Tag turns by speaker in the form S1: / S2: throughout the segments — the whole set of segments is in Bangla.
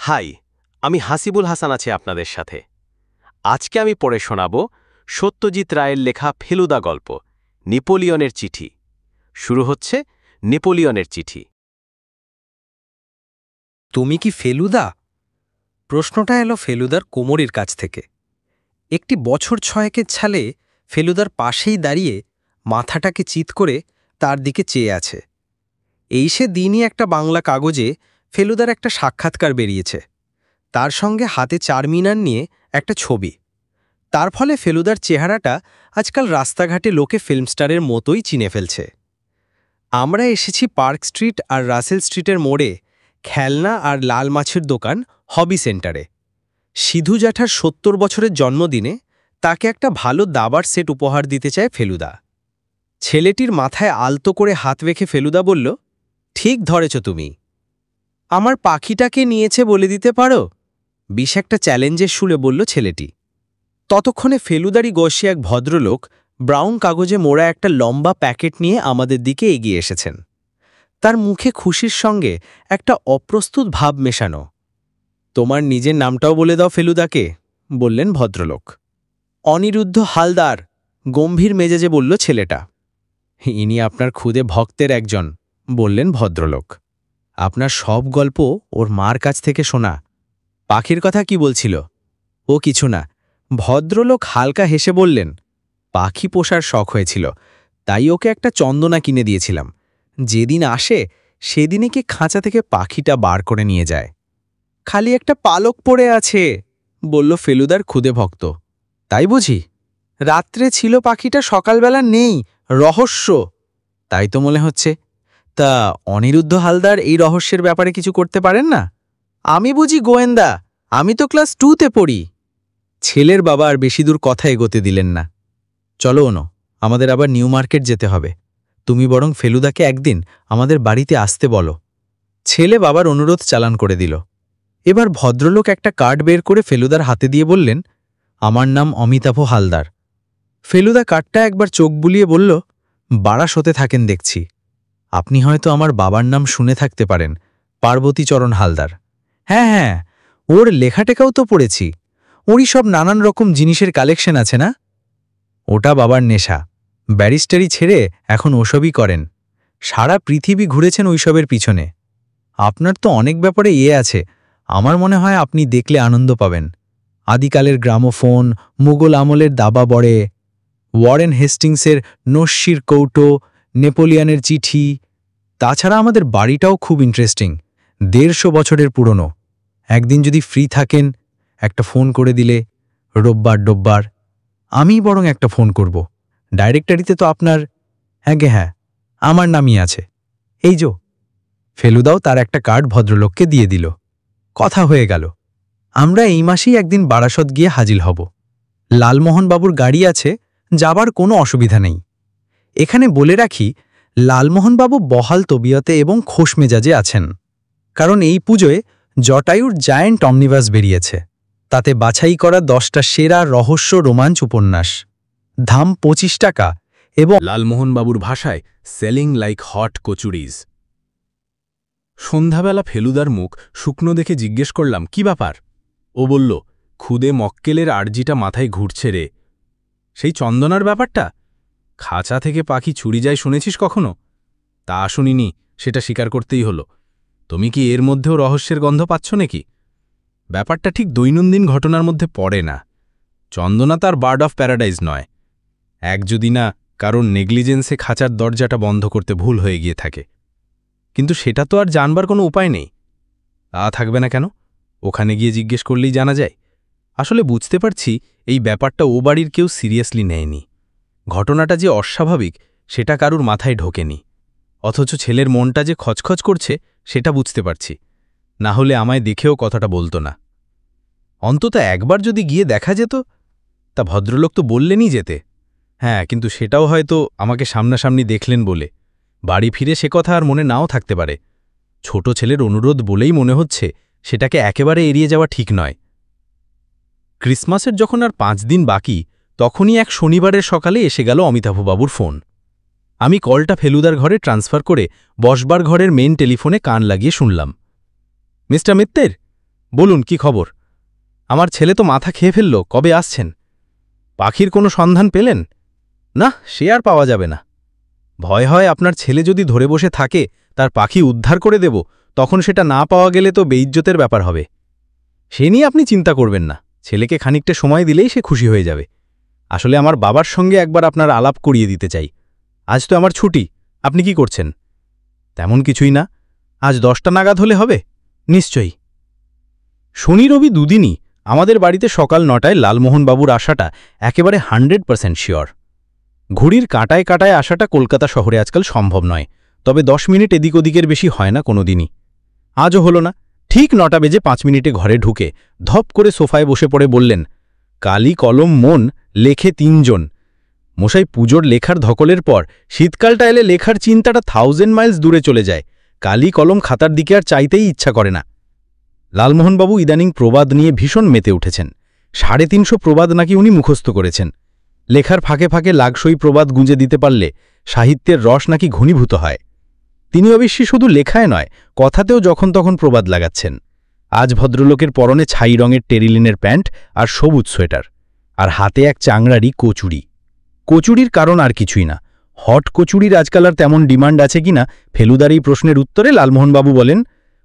S1: হাই, আমি হাসিবুল হাসান আছি আপনাদের সাথে। আজকে আমি পড়ে শোনাব সত্যজিৎ রায়ের লেখা ফেলুদা গল্প নেপোলিয়নের চিঠি। শুরু হচ্ছে নেপোলিয়নের চিঠি।
S2: তুমি কি ফেলুদা? প্রশ্নটা এলো ফেলুদার কোমরের কাছ থেকে। একটি বছর ছয়েকের ছালে ফেলুদার পাশেই দাঁড়িয়ে মাথাটাকে চিৎ করে তার দিকে চেয়ে আছে। এই সে দিনই একটা বাংলা কাগজে ফেলুদার একটা সাক্ষাৎকার বেরিয়েছে, তার সঙ্গে হাতে চারমিনার নিয়ে একটা ছবি। তার ফলে ফেলুদার চেহারাটা আজকাল রাস্তাঘাটে লোকে ফিল্মস্টারের মতোই চিনে ফেলছে। আমরা এসেছি পার্ক স্ট্রিট আর রাসেল স্ট্রিটের মোড়ে খেলনা আর লাল মাছের দোকান হবি সেন্টারে। সিধু জ্যাঠার ৭০ বছরের জন্মদিনে তাকে একটা ভালো দাবার সেট উপহার দিতে চায় ফেলুদা। ছেলেটির মাথায় আলতো করে হাত রেখে ফেলুদা বলল, ঠিক ধরেছ তুমি। আমার পাখিটাকে নিয়েছে বলে দিতে পারো? বিশ একটা চ্যালেঞ্জের সুরে বলল ছেলেটি। ততক্ষণে ফেলুদারি বয়সী এক ভদ্রলোক ব্রাউন কাগজে মোড়া একটা লম্বা প্যাকেট নিয়ে আমাদের দিকে এগিয়ে এসেছেন। তার মুখে খুশির সঙ্গে একটা অপ্রস্তুত ভাব মেশানো। তোমার নিজের নামটাও বলে দাও ফেলুদাকে, বললেন ভদ্রলোক। অনিরুদ্ধ হালদার, গম্ভীর মেজাজে বলল ছেলেটা। ইনি আপনার খুদে ভক্তের একজন, বললেন ভদ্রলোক। আপনার সব গল্প ওর মার কাছ থেকে শোনা। পাখির কথা কি বলছিল? ও কিছু না, ভদ্রলোক হালকা হেসে বললেন। পাখি পোষার শখ হয়েছিল, তাই ওকে একটা চন্দনা কিনে দিয়েছিলাম। যেদিন আসে সেদিনই কি খাঁচা থেকে পাখিটা বার করে নিয়ে যায়। খালি একটা পালক পড়ে আছে, বলল ফেলুদার খুদে ভক্ত। তাই বুঝি? রাত্রে ছিল পাখিটা, সকালবেলা নেই, রহস্য। তাই তো মনে হচ্ছে। তা অনিরুদ্ধ হালদার এই রহস্যের ব্যাপারে কিছু করতে পারেন না? আমি বুঝি গোয়েন্দা, আমি তো ক্লাস 2তে পড়ি। ছেলের বাবা আর বেশি দূর কথা এগোতে দিলেন না। চলো ওনো, আমাদের আবার নিউ মার্কেট যেতে হবে। তুমি বরং ফেলুদাকে একদিন আমাদের বাড়িতে আসতে বলো। ছেলে বাবার অনুরোধ চালান করে দিল। এবার ভদ্রলোক একটা কার্ড বের করে ফেলুদার হাতে দিয়ে বললেন, আমার নাম অমিতাভ হালদার। ফেলুদা কার্ডটা একবার চোখ বুলিয়ে বলল, বারাসতে থাকেন দেখছি। আপনি হয়তো আমার বাবার নাম শুনে থাকতে পারেন, পার্বতীচরণ হালদার। হ্যাঁ হ্যাঁ, ওর লেখাটেকাও তো পড়েছি। ওরই সব নানান রকম জিনিসের কালেকশন আছে না? ওটা বাবার নেশা, ব্যারিস্টারি ছেড়ে এখন ওসবই করেন। সারা পৃথিবী ঘুরেছেন ওইসবের পিছনে। আপনার তো অনেক ব্যাপারে আছে, আমার মনে হয় আপনি দেখলে আনন্দ পাবেন। আদিকালের গ্রামোফোন, মুঘল আমলের দাবা বড়ে, ওয়ারেন হেস্টিংসের নস্যির কৌটো, নেপোলিয়নের চিঠি। তাছাড়া আমাদের বাড়িটাও খুব ইন্টারেস্টিং, ১৫০ বছরের পুরনো। একদিন যদি ফ্রি থাকেন একটা ফোন করে দিলে, রোববার। আমিই বরং একটা ফোন করব। ডাইরেক্টরিতে তো আপনার, হ্যাঁ, আমার নামই আছে। এই যো। ফেলুদাও তার একটা কার্ড ভদ্রলোককে দিয়ে দিল। কথা হয়ে গেল। আমরা এই মাসেই একদিন বারাসত গিয়ে হাজির হব। লালমোহনবাবুর গাড়ি আছে, যাবার কোনো অসুবিধা নেই। এখানে বলে রাখি, লালমোহনবাবু বহাল তবিয়তে এবং খোশ মেজাজে আছেন, কারণ এই পুজোয় জটায়ুর জায়ান্ট অমনিভাস বেরিয়েছে। তাতে বাছাই করা 10টা সেরা রহস্য রোমাঞ্চ উপন্যাস। দাম 25 টাকা এবং
S1: লালমোহনবাবুর ভাষায় সেলিং লাইক হট কচুরিজ। সন্ধ্যাবেলা ফেলুদার মুখ শুকনো দেখে জিজ্ঞেস করলাম, কি ব্যাপার? ও বলল, খুদে মক্কেলের আর্জিটা মাথায় ঘুরছে রে। সেই চন্দনার ব্যাপারটা? খাঁচা থেকে পাখি ছুরি যায় শুনেছিস কখনো? তা শুনিনি, সেটা স্বীকার করতেই হলো। তুমি কি এর মধ্যেও রহস্যের গন্ধ পাচ্ছ নাকি? ব্যাপারটা ঠিক দৈনন্দিন ঘটনার মধ্যে পড়ে না। চন্দনা তার বার্ড অফ প্যারাডাইজ নয়। এক যদি না কারণ নেগলিজেন্সে খাঁচার দরজাটা বন্ধ করতে ভুল হয়ে গিয়ে থাকে। কিন্তু সেটা তো আর জানবার কোনো উপায় নেই। থাকবে না কেন? ওখানে গিয়ে জিজ্ঞেস করলেই জানা যায়। আসলে বুঝতে পারছি এই ব্যাপারটা ও বাড়ির কেউ সিরিয়াসলি নেয়নি। ঘটনাটা যে অস্বাভাবিক সেটা কারুর মাথায় ঢোকেনি। অথচ ছেলের মনটা যে খচখচ করছে সেটা বুঝতে পারছি। না হলে আমায় দেখেও কথাটা বলতো না। অন্তত একবার যদি গিয়ে দেখা যেত। তা ভদ্রলোক তো বললেনই যেতে। হ্যাঁ, কিন্তু সেটাও হয়তো আমাকে সামনাসামনি দেখলেন বলে। বাড়ি ফিরে সে কথা আর মনে নাও থাকতে পারে। ছোট ছেলের অনুরোধ বলেই মনে হচ্ছে সেটাকে একেবারে এড়িয়ে যাওয়া ঠিক নয়। ক্রিসমাসের যখন আর 5 দিন বাকি, তখনই এক শনিবারের সকালে এসে গেল অমিতাভবাবুর ফোন। আমি কলটা ফেলুদার ঘরে ট্রান্সফার করে বসবার ঘরের মেইন টেলিফোনে কান লাগিয়ে শুনলাম। মিস্টার মিত্তের, বলুন কি খবর? আমার ছেলে তো মাথা খেয়ে ফেলল, কবে আসছেন? পাখির কোনো সন্ধান পেলেন? না, সে আর পাওয়া যাবে না। ভয় হয় আপনার ছেলে যদি ধরে বসে থাকে তার পাখি উদ্ধার করে দেব, তখন সেটা না পাওয়া গেলে তো বেইজ্জতের ব্যাপার হবে। সে নিয়ে আপনি চিন্তা করবেন না, ছেলেকে খানিকটা সময় দিলেই সে খুশি হয়ে যাবে। আসলে আমার বাবার সঙ্গে একবার আপনার আলাপ করিয়ে দিতে চাই। আজ তো আমার ছুটি, আপনি কি করছেন? তেমন কিছুই না, আজ 10টা নাগাদ হলে হবে? নিশ্চয়ই। শনি রবি দুদিনই আমাদের বাড়িতে সকাল 9টায় লালমোহনবাবুর আসাটা একেবারে 100% শিওর। ঘড়ির কাঁটায় কাঁটায় আসাটা কলকাতা শহরে আজকাল সম্ভব নয়, তবে 10 মিনিট এদিক ওদিকের বেশি হয় না কোনো দিনই। আজও হল না। ঠিক 9টা বেজে 5 মিনিটে ঘরে ঢুকে ধপ করে সোফায় বসে পড়ে বললেন, কালি কলম মন লেখে 3 জন। মশাই, পুজোর লেখার ধকলের পর শীতকালটা এলে লেখার চিন্তাটা 1000 মাইলস দূরে চলে যায়। কালি কলম খাতার দিকে আর চাইতেই ইচ্ছা করে না। লালমোহনবাবু ইদানিং প্রবাদ নিয়ে ভীষণ মেতে উঠেছেন। 350 প্রবাদ নাকি উনি মুখস্থ করেছেন। লেখার ফাঁকে ফাঁকে লাগসই প্রবাদ গুঁজে দিতে পারলে সাহিত্যের রস নাকি ঘনীভূত হয়। তিনি অবশ্যই শুধু লেখায় নয়, কথাতেও যখন তখন প্রবাদ লাগাচ্ছেন। আজ ভদ্রলোকের পরনে ছাই রঙের টেরিলিনের প্যান্ট আর সবুজ সোয়েটার, আর হাতে এক চাংড়ারি কচুরি। কচুরির কারণ আর কিছুই না, হট কচুরির আজকাল আর তেমন ডিমান্ড আছে কিনা ফেলুদার এই প্রশ্নের উত্তরে লালমোহনবাবু বলেন,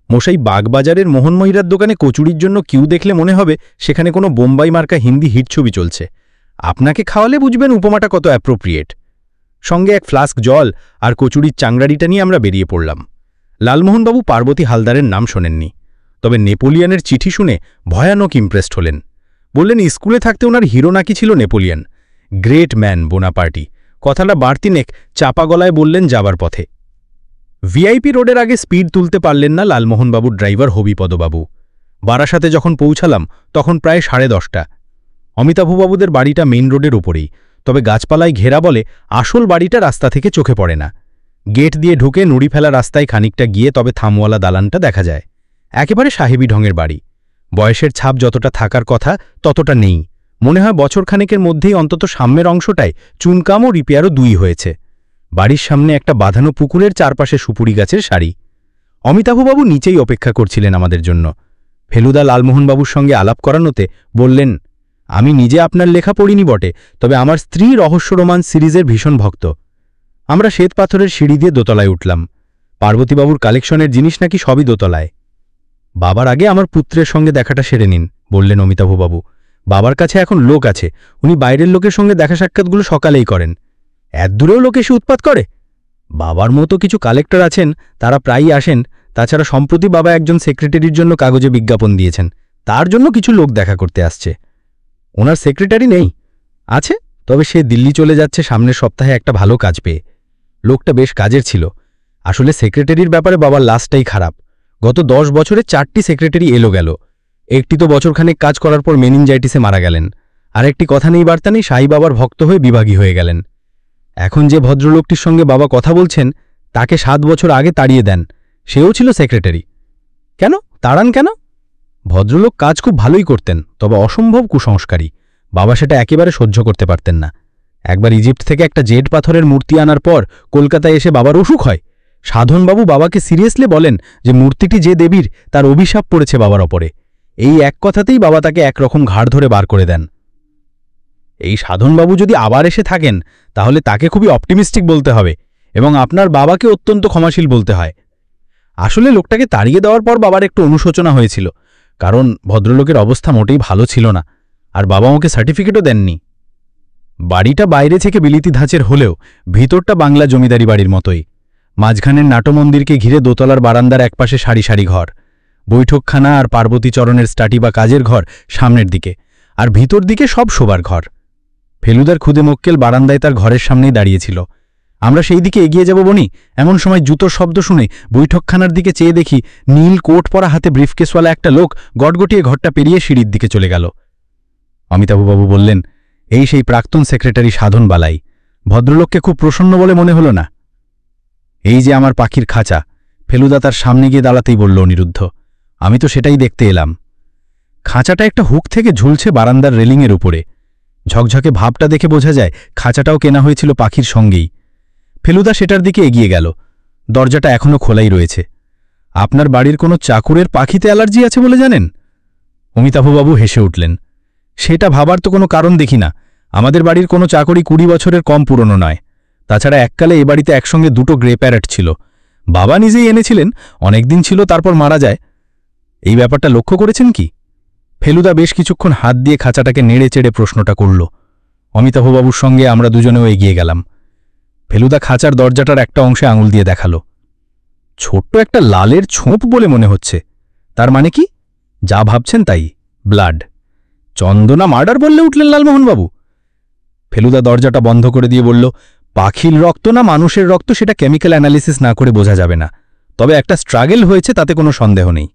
S1: মশাই, বাগবাজারের মোহনময়ীরার দোকানে কচুরির জন্য কিউ দেখলে মনে হবে সেখানে কোনো বোম্বাই মার্কা হিন্দি হিট ছবি চলছে। আপনাকে খাওয়ালে বুঝবেন উপমাটা কত অ্যাপ্রোপ্রিয়েট। সঙ্গে এক ফ্লাস্ক জল আর কচুরির চাংড়ারিটা নিয়ে আমরা বেরিয়ে পড়লাম। লালমোহনবাবু পার্বতী হালদারের নাম শোনেননি, তবে নেপোলিয়নের চিঠি শুনে ভয়ানক ইমপ্রেসড হলেন। বললেন স্কুলে থাকতে ওনার হিরো নাকি ছিল নেপোলিয়ন, গ্রেট ম্যান বোনাপার্টি। কথাটা বাড়তিনেক চাপা গলায় বললেন যাবার পথে। ভিআইপি রোডের আগে স্পিড তুলতে পারলেন না লালমোহনবাবুর ড্রাইভার হবিপদবাবু। বারাসাতে যখন পৌঁছালাম তখন প্রায় 10:30। অমিতাভবাবুদের বাড়িটা মেইন রোডের উপরেই, তবে গাছপালায় ঘেরা বলে আসল বাড়িটা রাস্তা থেকে চোখে পড়ে না। গেট দিয়ে ঢুকে নুড়ি ফেলা রাস্তায় খানিকটা গিয়ে তবে থামওয়ালা দালানটা দেখা যায়। একেবারে সাহেবী ঢঙের বাড়ি। বয়সের ছাপ যতটা থাকার কথা ততটা নেই। মনে হয় বছরখানেকের মধ্যেই অন্তত সামনের অংশটায় চুনকাম ও রিপেয়ারও 2 হয়েছে। বাড়ির সামনে একটা বাঁধানো পুকুরের চারপাশে সুপুরি গাছের সারি। অমিতাভবাবু নিচেই অপেক্ষা করছিলেন আমাদের জন্য। ফেলুদা লালমোহনবাবুর সঙ্গে আলাপ করানোতে বললেন, আমি নিজে আপনার লেখা পড়িনি বটে, তবে আমার স্ত্রী রহস্য রোমান সিরিজের ভীষণ ভক্ত। আমরা শ্বেত পাথরের সিঁড়ি দিয়ে দোতলায় উঠলাম। পার্বতীবাবুর কালেকশনের জিনিস নাকি সবই দোতলায়। বাবার আগে আমার পুত্রের সঙ্গে দেখাটা সেরে নিন, বললেন অমিতাভবাবু। বাবার কাছে এখন লোক আছে, উনি বাইরের লোকের সঙ্গে দেখা সাক্ষাৎগুলো সকালেই করেন। এত দূরেও লোক এসে উৎপাত করে? বাবার মতো কিছু কালেক্টর আছেন, তারা প্রায়ই আসেন। তাছাড়া সম্প্রতি বাবা একজন সেক্রেটারির জন্য কাগজে বিজ্ঞাপন দিয়েছেন, তার জন্য কিছু লোক দেখা করতে আসছে। ওনার সেক্রেটারি নেই? আছে, তবে সে দিল্লি চলে যাচ্ছে সামনের সপ্তাহে একটা ভালো কাজ পেয়ে। লোকটা বেশ কাজের ছিল। আসলে সেক্রেটারির ব্যাপারে বাবার লাস্টটাই খারাপ। গত 10 বছরে 4টি সেক্রেটারি এলো গেল। একটি তো বছরখানেক কাজ করার পর মেনিনজাইটিসে মারা গেলেন। আর একটি কথা নেই বার্তা নেই সাই বাবার ভক্ত হয়ে বিভাগী হয়ে গেলেন। এখন যে ভদ্রলোকটির সঙ্গে বাবা কথা বলছেন তাকে 7 বছর আগে তাড়িয়ে দেন, সেও ছিল সেক্রেটারি। কেন তাড়ান কেন? ভদ্রলোক কাজ খুব ভালোই করতেন, তবে অসম্ভব কুসংস্কারী। বাবা সেটা একেবারে সহ্য করতে পারতেন না। একবার ইজিপ্ট থেকে একটা জেড পাথরের মূর্তি আনার পর কলকাতায় এসে বাবার অসুখ হয়। সাধনবাবু বাবাকে সিরিয়াসলি বলেন যে মূর্তিটি যে দেবীর, তার অভিশাপ পড়েছে বাবার ওপরে। এই এক কথাতেই বাবা তাকে একরকম ঘাড় ধরে বার করে দেন। এই সাধনবাবু যদি আবার এসে থাকেন তাহলে তাকে খুবই অপটিমিস্টিক বলতে হবে, এবং আপনার বাবাকে অত্যন্ত ক্ষমাশীল বলতে হয়। আসলে লোকটাকে তাড়িয়ে দেওয়ার পর বাবার একটু অনুশোচনা হয়েছিল, কারণ ভদ্রলোকের অবস্থা মোটেই ভালো ছিল না, আর বাবা ওকে সার্টিফিকেটও দেননি। বাড়িটা বাইরে থেকে বিলিতি ধাঁচের হলেও ভিতরটা বাংলা জমিদারি বাড়ির মতোই। মাঝখানের নাটমন্দিরকে ঘিরে দোতলার বারান্দার একপাশে সারি সারি ঘর, বৈঠকখানা আর পার্বতীচরণের স্টাডি বা কাজের ঘর সামনের দিকে, আর ভিতর দিকে সব শোবার ঘর। ফেলুদার খুদে মক্কেল বারান্দায় তার ঘরের সামনেই দাঁড়িয়েছিল। আমরা সেই দিকে এগিয়ে যাব বনি, এমন সময় জুতোর শব্দ শুনে বৈঠকখানার দিকে চেয়ে দেখি নীল কোট পরা হাতে ব্রিফকেসওয়ালা একটা লোক গটগটিয়ে ঘরটা পেরিয়ে সিঁড়ির দিকে চলে গেল। অমিতাভবাবু বললেন, এই সেই প্রাক্তন সেক্রেটারি সাধন বালাই। ভদ্রলোককে খুব প্রসন্ন বলে মনে হল না। এই যে আমার পাখির খাঁচা। ফেলুদা তার সামনে গিয়ে দাঁড়াতেই বলল অনিরুদ্ধ, আমি তো সেটাই দেখতে এলাম। খাঁচাটা একটা হুক থেকে ঝুলছে বারান্দার রেলিংয়ের উপরে। ঝকঝকে ভাবটা দেখে বোঝা যায় খাঁচাটাও কেনা হয়েছিল পাখির সঙ্গেই। ফেলুদা সেটার দিকে এগিয়ে গেল। দরজাটা এখনও খোলাই রয়েছে। আপনার বাড়ির কোনো চাকুরের পাখিতে অ্যালার্জি আছে বলে জানেন? অমিতাভবাবু হেসে উঠলেন। সেটা ভাবার তো কোনো কারণ দেখি না। আমাদের বাড়ির কোনো চাকরি 20 বছরের কম পুরনো নয়। তাছাড়া এককালে এ বাড়িতে একসঙ্গে 2টো গ্রে প্যারেট ছিল। বাবা নিজেই এনেছিলেন, অনেকদিন ছিল, তারপর মারা যায়। এই ব্যাপারটা লক্ষ্য করেছেন কি? ফেলুদা বেশ কিছুক্ষণ হাত দিয়ে খাঁচাটাকে নেড়ে চেড়ে প্রশ্নটা করল। অমিতাভবাবুর সঙ্গে আমরা দুজনেও এগিয়ে গেলাম। ফেলুদা খাঁচার দরজাটার একটা অংশে আঙুল দিয়ে দেখালো। ছোট্ট একটা লালের ছোপ বলে মনে হচ্ছে। তার মানে কি? যা ভাবছেন তাই, ব্লাড। চন্দনা মার্ডার বললে উঠলেন লালমোহনবাবু। ফেলুদা দরজাটা বন্ধ করে দিয়ে বলল, পাখির রক্ত না মানুষের রক্ত সেটা কেমিক্যাল অ্যানালিসিস না করে বোঝা যাবে না, তবে একটা স্ট্রাগল হয়েছে তাতে কোনো সন্দেহ নেই।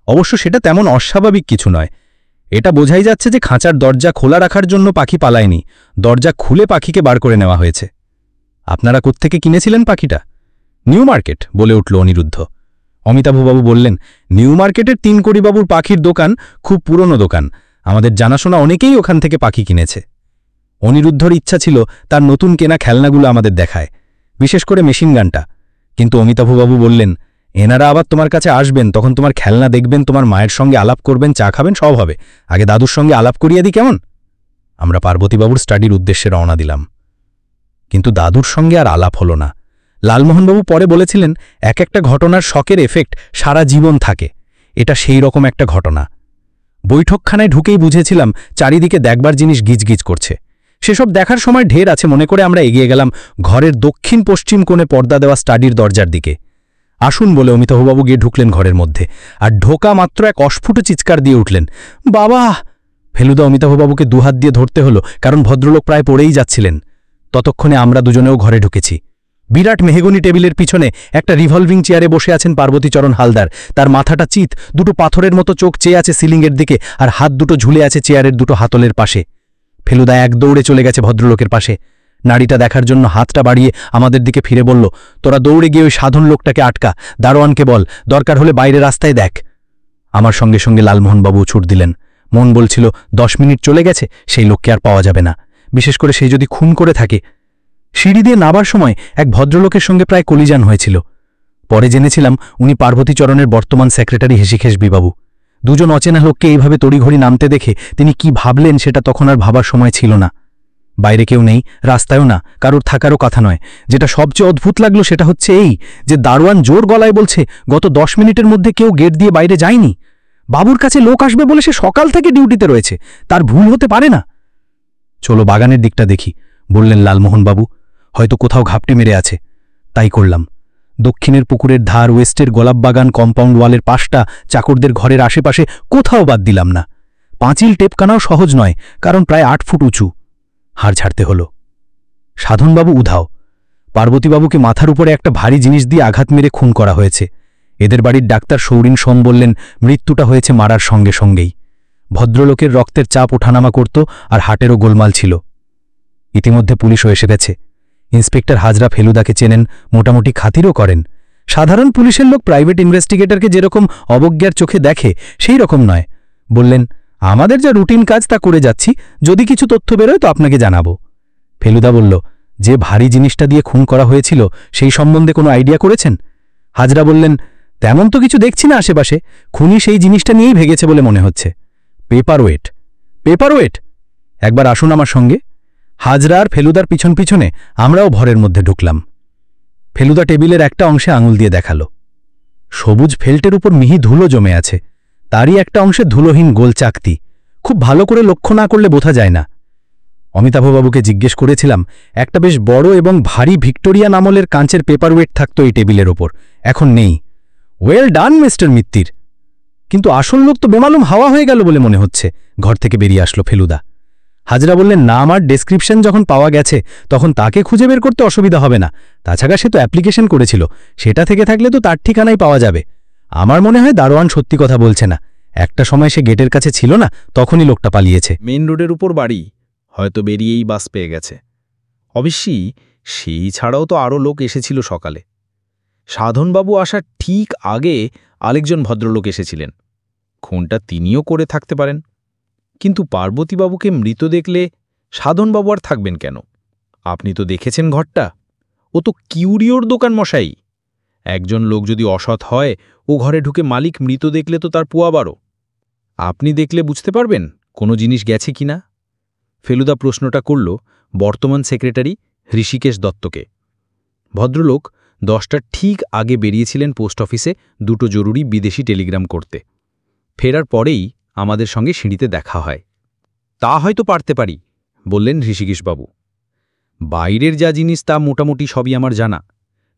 S1: অবশ্য সেটা তেমন অস্বাভাবিক কিছু নয়। এটা বোঝাই যাচ্ছে যে খাঁচার দরজা খোলা রাখার জন্য পাখি পালায়নি, দরজা খুলে পাখিকে বার করে নেওয়া হয়েছে। আপনারা কোত্থেকে কিনেছিলেন পাখিটা? নিউ মার্কেট, বলে উঠল অনিরুদ্ধ। অমিতাভবাবু বললেন, নিউ মার্কেটের 3 কোটিবাবুর পাখির দোকান খুব পুরনো দোকান, আমাদের জানাশোনা অনেকেই ওখান থেকে পাখি কিনেছে। অনিরুদ্ধর ইচ্ছা ছিল তার নতুন কেনা খেলনাগুলো আমাদের দেখায়, বিশেষ করে মেশিন গানটা। কিন্তু অমিতাভবাবু বললেন, এনারা আবার তোমার কাছে আসবেন, তখন তোমার খেলনা দেখবেন, তোমার মায়ের সঙ্গে আলাপ করবেন, চা খাবেন, সব হবে। আগে দাদুর সঙ্গে আলাপ করিয়ে দিই কেমন? আমরা পার্বতীবাবুর স্টাডির উদ্দেশ্যে রওনা দিলাম। কিন্তু দাদুর সঙ্গে আর আলাপ হলো না। লালমোহনবাবু পরে বলেছিলেন, এক একটা ঘটনার শকের এফেক্ট সারা জীবন থাকে। এটা সেই রকম একটা ঘটনা। বৈঠকখানায় ঢুকেই বুঝেছিলাম চারিদিকে দেখবার জিনিস গিজগিজ করছে। সেসব দেখার সময় ঢের আছে মনে করে আমরা এগিয়ে গেলাম ঘরের দক্ষিণ পশ্চিম কোণে পর্দা দেওয়া স্টাডির দরজার দিকে। আসুন বলে অমিতাভবাবু গিয়ে ঢুকলেন ঘরের মধ্যে, আর ঢোকা মাত্র এক অস্ফুট চিৎকার দিয়ে উঠলেন, বাবা! ফেলুদা অমিতাভবাবুকে দুহাত দিয়ে ধরতে হলো, কারণ ভদ্রলোক প্রায় পড়েই যাচ্ছিলেন। ততক্ষণে আমরা দুজনেও ঘরে ঢুকেছি। বিরাট মেহগনি টেবিলের পিছনে একটা রিভলভিং চেয়ারে বসে আছেন পার্বতীচরণ হালদার। তার মাথাটা চিত, 2টো পাথরের মতো চোখ চেয়ে আছে সিলিংয়ের দিকে, আর হাত 2টো ঝুলে আছে চেয়ারের 2টো হাতলের পাশে। ফেলুদা এক দৌড়ে চলে গেছে ভদ্রলোকের পাশে। নাড়িটা দেখার জন্য হাতটা বাড়িয়ে আমাদের দিকে ফিরে বলল, তোরা দৌড়ে গিয়ে ওই সাধন লোকটাকে আটকা, দারোয়ানকে বল, দরকার হলে বাইরে রাস্তায় দেখ। আমার সঙ্গে সঙ্গে লালমোহনবাবু ছুট দিলেন। মন বলছিল 10 মিনিট চলে গেছে, সেই লোককে আর পাওয়া যাবে না, বিশেষ করে সেই যদি খুন করে থাকে। সিঁড়ি দিয়ে নাবার সময় এক ভদ্রলোকের সঙ্গে প্রায় কলিজান হয়েছিল। পরে জেনেছিলাম উনি পার্বতীচরণের বর্তমান সেক্রেটারি হেসিখেসবিবাবু। দুজন অচেনা লোককে এইভাবে তড়িঘড়ি নামতে দেখে তিনি কি ভাবলেন সেটা তখন আর ভাবার সময় ছিল না। বাইরে কেউ নেই, রাস্তায়ও না, কারোর থাকারও কথা নয়। যেটা সবচেয়ে অদ্ভুত লাগলো সেটা হচ্ছে এই যে দারোয়ান জোর গলায় বলছে গত 10 মিনিটের মধ্যে কেউ গেট দিয়ে বাইরে যায়নি। বাবুর কাছে লোক আসবে বলে সে সকাল থেকে ডিউটিতে রয়েছে, তার ভুল হতে পারে না। চলো বাগানের দিকটা দেখি, বললেন লালমোহনবাবু। হয়তো কোথাও ঘাপটে মেরে আছে। তাই করলাম। দক্ষিণের পুকুরের ধার, ওয়েস্টের গোলাপ বাগান, কম্পাউন্ড ওয়ালের পাশটা, চাকরদের ঘরের আশেপাশে কোথাও বাদ দিলাম না। পাঁচিল টেপকানাও সহজ নয়, কারণ প্রায় 8 ফুট উঁচু। হাড় ছাড়তে হলো। সাধনবাবু উধাও। পার্বতীবাবুকে মাথার উপরে একটা ভারী জিনিস দিয়ে আঘাত মেরে খুন করা হয়েছে। এদের বাড়ির ডাক্তার সৌরিন সোম বললেন মৃত্যুটা হয়েছে মারার সঙ্গে সঙ্গেই। ভদ্রলোকের রক্তের চাপ ওঠানামা করত, আর হাটেরও গোলমাল ছিল। ইতিমধ্যে পুলিশও এসে গেছে। ইন্সপেক্টর হাজরা ফেলুদাকে চেনেন, মোটামুটি খাতিরও করেন। সাধারণ পুলিশের লোক প্রাইভেট ইনভেস্টিগেটরকে যেরকম অবজ্ঞার চোখে দেখে সেই রকম নয়। বললেন, আমাদের যা রুটিন কাজ তা করে যাচ্ছি, যদি কিছু তথ্য বেরোয় তো আপনাকে জানাবো। ফেলুদা বলল, যে ভারী জিনিসটা দিয়ে খুন করা হয়েছিল সেই সম্বন্ধে কোনো আইডিয়া করেছেন? হাজরা বললেন, তেমন তো কিছু দেখছি না আশেপাশে, খুনি সেই জিনিসটা নিয়েই ভেগেছে বলে মনে হচ্ছে। পেপারওয়েট? পেপারওয়েট? একবার আসুন আমার সঙ্গে। হাজরা আর ফেলুদার পিছন পিছনে আমরাও ভরের মধ্যে ঢুকলাম। ফেলুদা টেবিলের একটা অংশে আঙুল দিয়ে দেখাল। সবুজ ফেল্টের উপর মিহি ধুলো জমে আছে, তারই একটা অংশে ধুলোহীন গোল চাকতি। খুব ভালো করে লক্ষ্য না করলে বোঝা যায় না। অমিতাভবাবুকে জিজ্ঞেস করেছিলাম, একটা বেশ বড় এবং ভারী ভিক্টোরিয়ান আমলের কাঁচের পেপারওয়েট থাকতো এই টেবিলের ওপর, এখন নেই। Well done mister Mitter. কিন্তু আসল লোক তো বেমালুম হাওয়া হয়ে গেল বলে মনে হচ্ছে, ঘর থেকে বেরিয়ে আসলো ফেলুদা। হাজরা বললেন, নাম আর ডেসক্রিপশন যখন পাওয়া গেছে তখন তাকে খুঁজে বের করতে অসুবিধা হবে না। তাছাড়া সে তো অ্যাপ্লিকেশন করেছিল, সেটা থেকে থাকলে তো তার ঠিকানাই পাওয়া যাবে। আমার মনে হয় দারোয়ান সত্যি কথা বলছে না। একটা সময় সে গেটের কাছে ছিল না, তখনই লোকটা পালিয়েছে।
S3: মেন রোডের উপর বাড়ি, হয়তো বেরিয়েই বাস পেয়ে গেছে। অবশ্যই সেই ছাড়াও তো আরও লোক এসেছিল সকালে। সাধনবাবু আসার ঠিক আগে আরেকজন ভদ্রলোক এসেছিলেন। খুনটা তিনিও করে থাকতে পারেন। কিন্তু পার্বতীবাবুকে মৃত দেখলে সাধনবাবু আর থাকবেন কেন? আপনি তো দেখেছেন ঘরটা, ও তো কিউরিওর দোকান মশাই। একজন লোক যদি অসৎ হয়, ও ঘরে ঢুকে মালিক মৃত দেখলে তো তার পোয়া বারো। আপনি দেখলে বুঝতে পারবেন কোনো জিনিস গেছে কিনা? ফেলুদা প্রশ্নটা করল বর্তমান সেক্রেটারি ঋষিকেশ দত্তকে। ভদ্রলোক 10টার ঠিক আগে বেরিয়েছিলেন পোস্ট অফিসে 2টো জরুরি বিদেশি টেলিগ্রাম করতে। ফেরার পরেই আমাদের সঙ্গে সিঁড়িতে দেখা হয়। তা হয়তো পারতে পারি, বললেন ঋষিকেশবাবু। বাইরের যা জিনিস তা মোটামুটি সবই আমার জানা।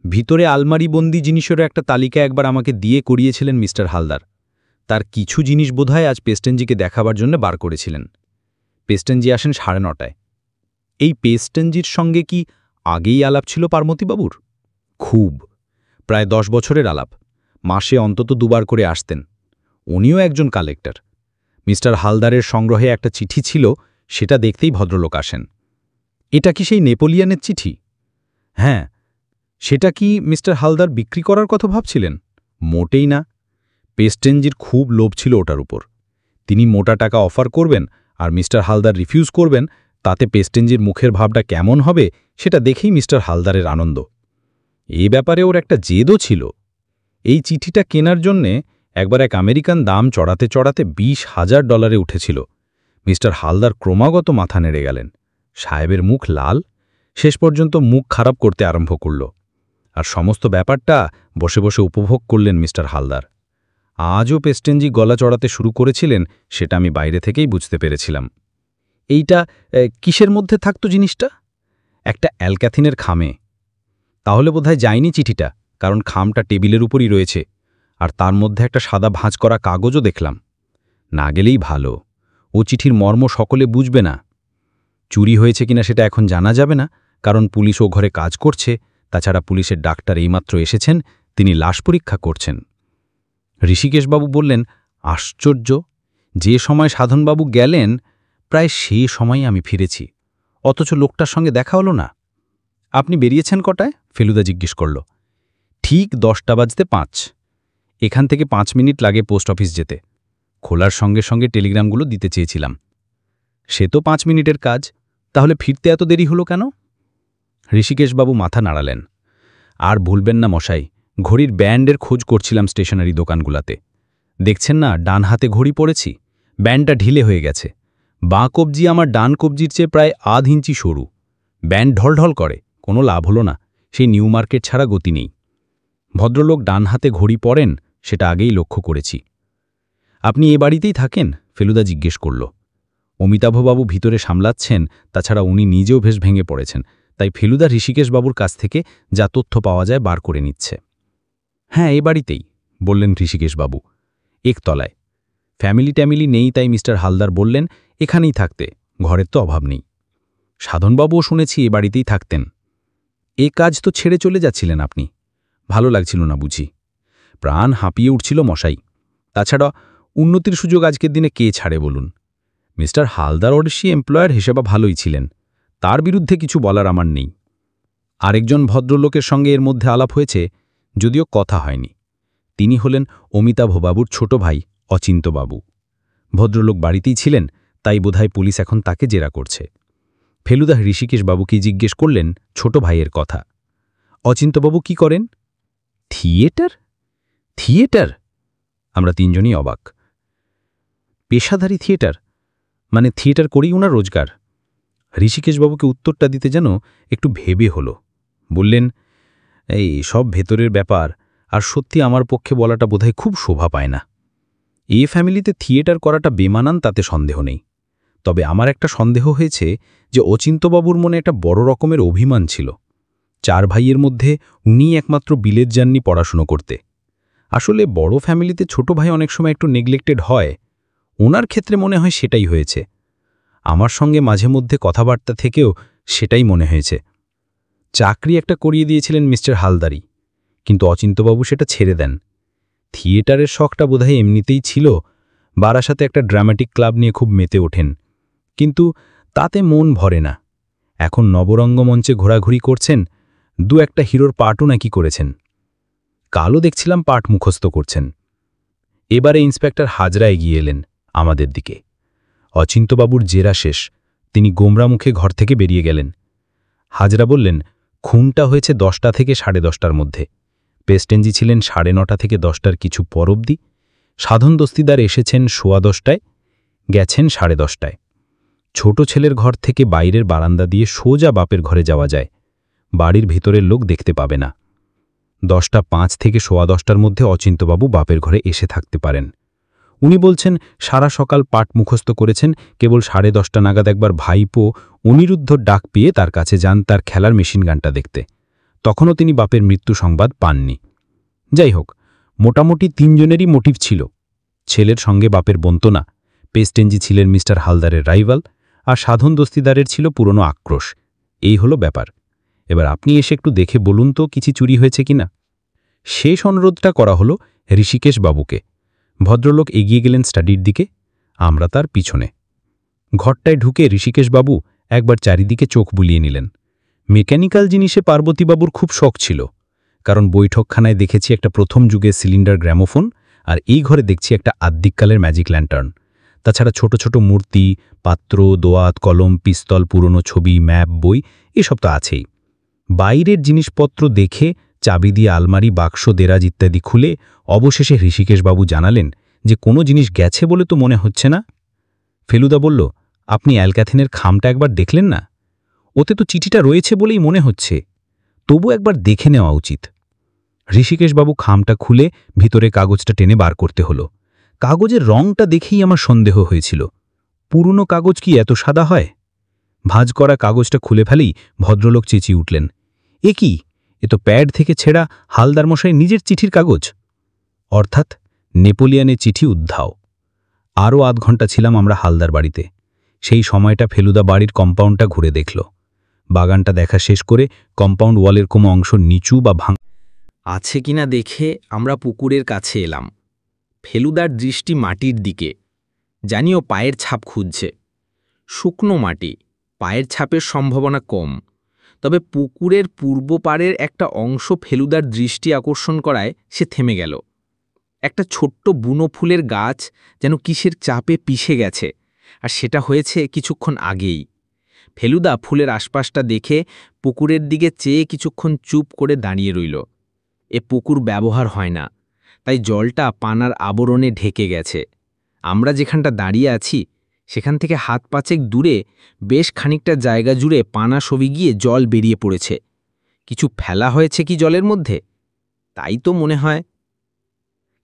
S3: ভিতরে আলমারিবন্দি জিনিসেরও একটা তালিকা একবার আমাকে দিয়ে করিয়েছিলেন মিস্টার হালদার। তার কিছু জিনিস বোধহয় আজ পেস্টেনজিকে দেখাবার জন্য বার করেছিলেন। পেস্টেনজি আসেন 9:30টায়। এই পেস্টেনজির সঙ্গে কি আগেই আলাপ ছিল পার্বতীবাবুর? খুব, প্রায় 10 বছরের আলাপ। মাসে অন্তত 2বার করে আসতেন। উনিও একজন কালেক্টর। মিস্টার হালদারের সংগ্রহে একটা চিঠি ছিল, সেটা দেখতেই ভদ্রলোক আসেন। এটা কি সেই নেপোলিয়ানের চিঠি? হ্যাঁ। সেটা কি মিস্টার হালদার বিক্রি করার কথা ভাবছিলেন? মোটেই না। পেস্টেনজির খুব লোভ ছিল ওটার উপর। তিনি মোটা টাকা অফার করবেন আর মিস্টার হালদার রিফিউজ করবেন, তাতে পেস্টেনজির মুখের ভাবটা কেমন হবে সেটা দেখেই মিস্টার হালদারের আনন্দ। এই ব্যাপারে ওর একটা জেদও ছিল। এই চিঠিটা কেনার জন্যে একবার এক আমেরিকান দাম চড়াতে চড়াতে $20,000 উঠেছিল। মিস্টার হালদার ক্রমাগত মাথা নেড়ে গেলেন। সাহেবের মুখ লাল, শেষ পর্যন্ত মুখ খারাপ করতে আরম্ভ করল। আর সমস্ত ব্যাপারটা বসে বসে উপভোগ করলেন মিস্টার হালদার। আজও পেস্টেনজি গলা চড়াতে শুরু করেছিলেন, সেটা আমি বাইরে থেকেই বুঝতে পেরেছিলাম। এইটা কিসের মধ্যে থাকতো জিনিসটা? একটা অ্যালক্যাথিনের খামে। তাহলে বোধহয় যায়নি চিঠিটা, কারণ খামটা টেবিলের উপরই রয়েছে, আর তার মধ্যে একটা সাদা ভাঁজ করা কাগজও দেখলাম। না গেলেই ভালো, ও চিঠির মর্ম সকলে বুঝবে না। চুরি হয়েছে কিনা সেটা এখন জানা যাবে না, কারণ পুলিশ ও ঘরে কাজ করছে। তাছাড়া পুলিশের ডাক্তার এইমাত্র এসেছেন, তিনি লাশ পরীক্ষা করছেন। ঋষিকেশবাবু বললেন, আশ্চর্য, যে সময় সাধনবাবু গেলেন প্রায় সেই সময়ই আমি ফিরেছি, অথচ লোকটার সঙ্গে দেখা হলো না। আপনি বেরিয়েছেন কটায়? ফেলুদা জিজ্ঞেস করল। ঠিক 10:05। এখান থেকে 5 মিনিট লাগে পোস্ট অফিস যেতে। খোলার সঙ্গে সঙ্গে টেলিগ্রামগুলো দিতে চেয়েছিলাম। সে তো 5 মিনিটের কাজ, তাহলে ফিরতে এত দেরি হলো কেন? ঋষিকেশবাবু মাথা নাড়ালেন। আর ভুলবেন না মশাই, ঘড়ির ব্যান্ডের খোঁজ করছিলাম স্টেশনারি দোকানগুলাতে। দেখছেন না ডান হাতে ঘড়ি পরেছি, ব্যান্ডটা ঢিলে হয়ে গেছে। বাঁ কবজি আমার ডান কবজির চেয়ে প্রায় ½ ইঞ্চি সরু। ব্যান্ড ঢলঢল করে, কোনো লাভ হলো না, সেই নিউ মার্কেট ছাড়া গতি নেই। ভদ্রলোক ডান হাতে ঘড়ি পরেন, সেটা আগেই লক্ষ্য করেছি। আপনি এ বাড়িতেই থাকেন? ফেলুদা জিজ্ঞেস করল। অমিতাভবাবু ভিতরে সামলাচ্ছেন, তাছাড়া উনি নিজেও বেশ ভেঙে পড়েছেন, তাই ফেলুদা ঋষিকেশবাবুর কাছ থেকে যা তথ্য পাওয়া যায় বার করে নিচ্ছে। হ্যাঁ, এই বাড়িতেই, বললেন ঋষিকেশবাবু। একতলায়। ফ্যামিলি নেই, তাই মিস্টার হালদার বললেন এখানেই থাকতে, ঘরের তো অভাব নেই। সাধনবাবুও শুনেছি এ বাড়িতেই থাকতেন। এ কাজ তো ছেড়ে চলে যাচ্ছিলেন আপনি? ভালো লাগছিল না বুঝি? প্রাণ হাঁপিয়ে উঠছিল মশাই। তাছাড়া উন্নতির সুযোগ আজকের দিনে কে ছাড়ে বলুন? মিস্টার হালদার ওডিসি এমপ্লয়ার হিসেবে ভালোই ছিলেন, তার বিরুদ্ধে কিছু বলার আমার নেই। আরেকজন ভদ্রলোকের সঙ্গে এর মধ্যে আলাপ হয়েছে, যদিও কথা হয়নি। তিনি হলেন অমিতাভবাবুর ছোট ভাই অচিন্তবাবু। ভদ্রলোক বাড়িতেই ছিলেন, তাই বোধহয় পুলিশ এখন তাকে জেরা করছে। ফেলুদা ঋষিকেশবাবুকে জিজ্ঞেস করলেন ছোট ভাইয়ের কথা। অচিন্তবাবু কি করেন? থিয়েটার? থিয়েটার? আমরা তিনজনই অবাক। পেশাধারী থিয়েটার? মানে থিয়েটার করেই ওনার রোজগার? ঋষিকেশবাবুকে উত্তরটা দিতে যেন একটু ভেবে হলো। বললেন, এই সব ভেতরের ব্যাপার, আর সত্যি আমার পক্ষে বলাটা বোধহয় খুব শোভা পায় না। এই ফ্যামিলিতে থিয়েটার করাটা বেমানান, তাতে সন্দেহ নেই। তবে আমার একটা সন্দেহ হয়েছে যে অচিন্তবাবুর মনে একটা বড় রকমের অভিমান ছিল। 4 ভাইয়ের মধ্যে উনিই একমাত্র বিলেত যাননি পড়াশুনো করতে। আসলে বড় ফ্যামিলিতে ছোট ভাই অনেক সময় একটু নেগলেক্টেড হয়, ওনার ক্ষেত্রে মনে হয় সেটাই হয়েছে। আমার সঙ্গে মাঝে মধ্যে কথাবার্তা থেকেও সেটাই মনে হয়েছে। চাকরি একটা করিয়ে দিয়েছিলেন মিস্টার হালদারি, কিন্তু অচিন্তবাবু সেটা ছেড়ে দেন। থিয়েটারের শখটা বোধহয় এমনিতেই ছিল। বারাসাতে একটা ড্রামাটিক ক্লাব নিয়ে খুব মেতে ওঠেন, কিন্তু তাতে মন ভরে না। এখন নবরঙ্গমঞ্চে ঘোরাঘুরি করছেন, 2-1টা হিরোর পার্টও নাকি করেছেন। কালও দেখছিলাম পাঠ মুখস্থ করছেন। এবারে ইন্সপেক্টর হাজরা এগিয়ে এলেন আমাদের দিকে। অচিন্তবাবুর জেরা শেষ, তিনি গোমরা মুখে ঘর থেকে বেরিয়ে গেলেন। হাজরা বললেন, খুনটা হয়েছে 10টা থেকে 10:30টার মধ্যে। পেস্টেনজি ছিলেন 9:30 থেকে 10টার কিছু পর অবধি। সাধন দস্তিদার এসেছেন 10:15, গেছেন 10:30। ছোট ছেলের ঘর থেকে বাইরের বারান্দা দিয়ে সোজা বাপের ঘরে যাওয়া যায়, বাড়ির ভিতরের লোক দেখতে পাবে না। 10:05 থেকে 10:15 মধ্যে অচিন্ত্যবাবু বাপের ঘরে এসে থাকতে পারেন। উনি বলছেন সারা সকাল পাঠ মুখস্থ করেছেন, কেবল 10:30 নাগাদ একবার ভাইপো অনিরুদ্ধর ডাক পেয়ে তার কাছে যান তার খেলার মেশিন গানটা দেখতে। তখনও তিনি বাপের মৃত্যু সংবাদ পাননি। যাই হোক, মোটামুটি 3 জনেরই মোটিভ ছিল। ছেলের সঙ্গে বাপের বন্তনা, পেস্টেঞ্জি ছিলেন মিস্টার হালদারের রাইভাল, আর সাধন দস্তিদারের ছিল পুরনো আক্রোশ। এই হলো ব্যাপার। এবার আপনি এসে একটু দেখে বলুন তো কিছু চুরি হয়েছে কিনা। শেষ অনুরোধটা করা হলো ঋষিকেশ বাবুকে। ভদ্রলোক এগিয়ে গেলেন স্টাডির দিকে, আমরা তার পিছনে। ঘরটায় ঢুকে ঋষিকেশবাবু একবার চারিদিকে চোখ বুলিয়ে নিলেন। মেকানিক্যাল জিনিসে পার্বতীবাবুর খুব শখ ছিল, কারণ বৈঠকখানায় দেখেছি একটা প্রথম যুগের সিলিন্ডার গ্র্যামোফোন, আর এই ঘরে দেখছি একটা আদ্যিককালের ম্যাজিক ল্যান্টার্ন। তাছাড়া ছোট ছোট মূর্তি, পাত্র, দোয়াত, কলম, পিস্তল, পুরনো ছবি, ম্যাপ, বই এসব তো আছেই। বাইরের জিনিসপত্র দেখে চাবি দিয়ে আলমারি, বাক্স, দেরাজ ইত্যাদি খুলে অবশেষে ঋষিকেশবাবু জানালেন যে কোনো জিনিস গেছে বলে তো মনে হচ্ছে না। ফেলুদা বলল, আপনি অ্যালক্যাথিনের খামটা একবার দেখলেন না? ওতে তো চিঠিটা রয়েছে বলেই মনে হচ্ছে, তবু একবার দেখে নেওয়া উচিত। ঋষিকেশবাবু খামটা খুলে ভিতরে কাগজটা টেনে বার করতে হলো। কাগজের রংটা দেখেই আমার সন্দেহ হয়েছিল, পুরনো কাগজ কি এত সাদা হয়? ভাঁজ করা কাগজটা খুলে ফেলেই ভদ্রলোক চেঁচিয়ে উঠলেন, এ কি, এ তো প্যাড থেকে ছেঁড়া হালদার মশাই নিজের চিঠির কাগজ। অর্থাৎ নেপোলিয়ানের চিঠি উদ্ধাও। আরও আধ ঘন্টা ছিলাম আমরা হালদার বাড়িতে। সেই সময়টা ফেলুদা বাড়ির কম্পাউন্ডটা ঘুরে দেখল। বাগানটা দেখা শেষ করে কম্পাউন্ড ওয়ালের কোনো অংশ নিচু বা
S2: আছে কিনা দেখে আমরা পুকুরের কাছে এলাম। ফেলুদার দৃষ্টি মাটির দিকে। জানিও পায়ের ছাপ খুঁজছে। শুকনো মাটি, পায়ের ছাপের সম্ভাবনা কম, তবে পুকুরের পূর্ব পাড়ের একটা অংশ ফেলুদার দৃষ্টি আকর্ষণ করায় সে থেমে গেল। একটা ছোট্ট বুনো ফুলের গাছ যেন কিসের চাপে পিষে গেছে, আর সেটা হয়েছে কিছুক্ষণ আগেই। ফেলুদা ফুলের আশপাশটা দেখে পুকুরের দিকে চেয়ে কিছুক্ষণ চুপ করে দাঁড়িয়ে রইল। এ পুকুর ব্যবহার হয় না, তাই জলটা পানার আবরণে ঢেকে গেছে। আমরা যেখানটা দাঁড়িয়ে আছি সেখান থেকে হাত পাঁচেক দূরে বেশ খানিকটা জায়গা জুড়ে পানা সবি গিয়ে জল বেরিয়ে পড়েছে। কিছু ফেলা হয়েছে কি জলের মধ্যে? তাই তো মনে হয়।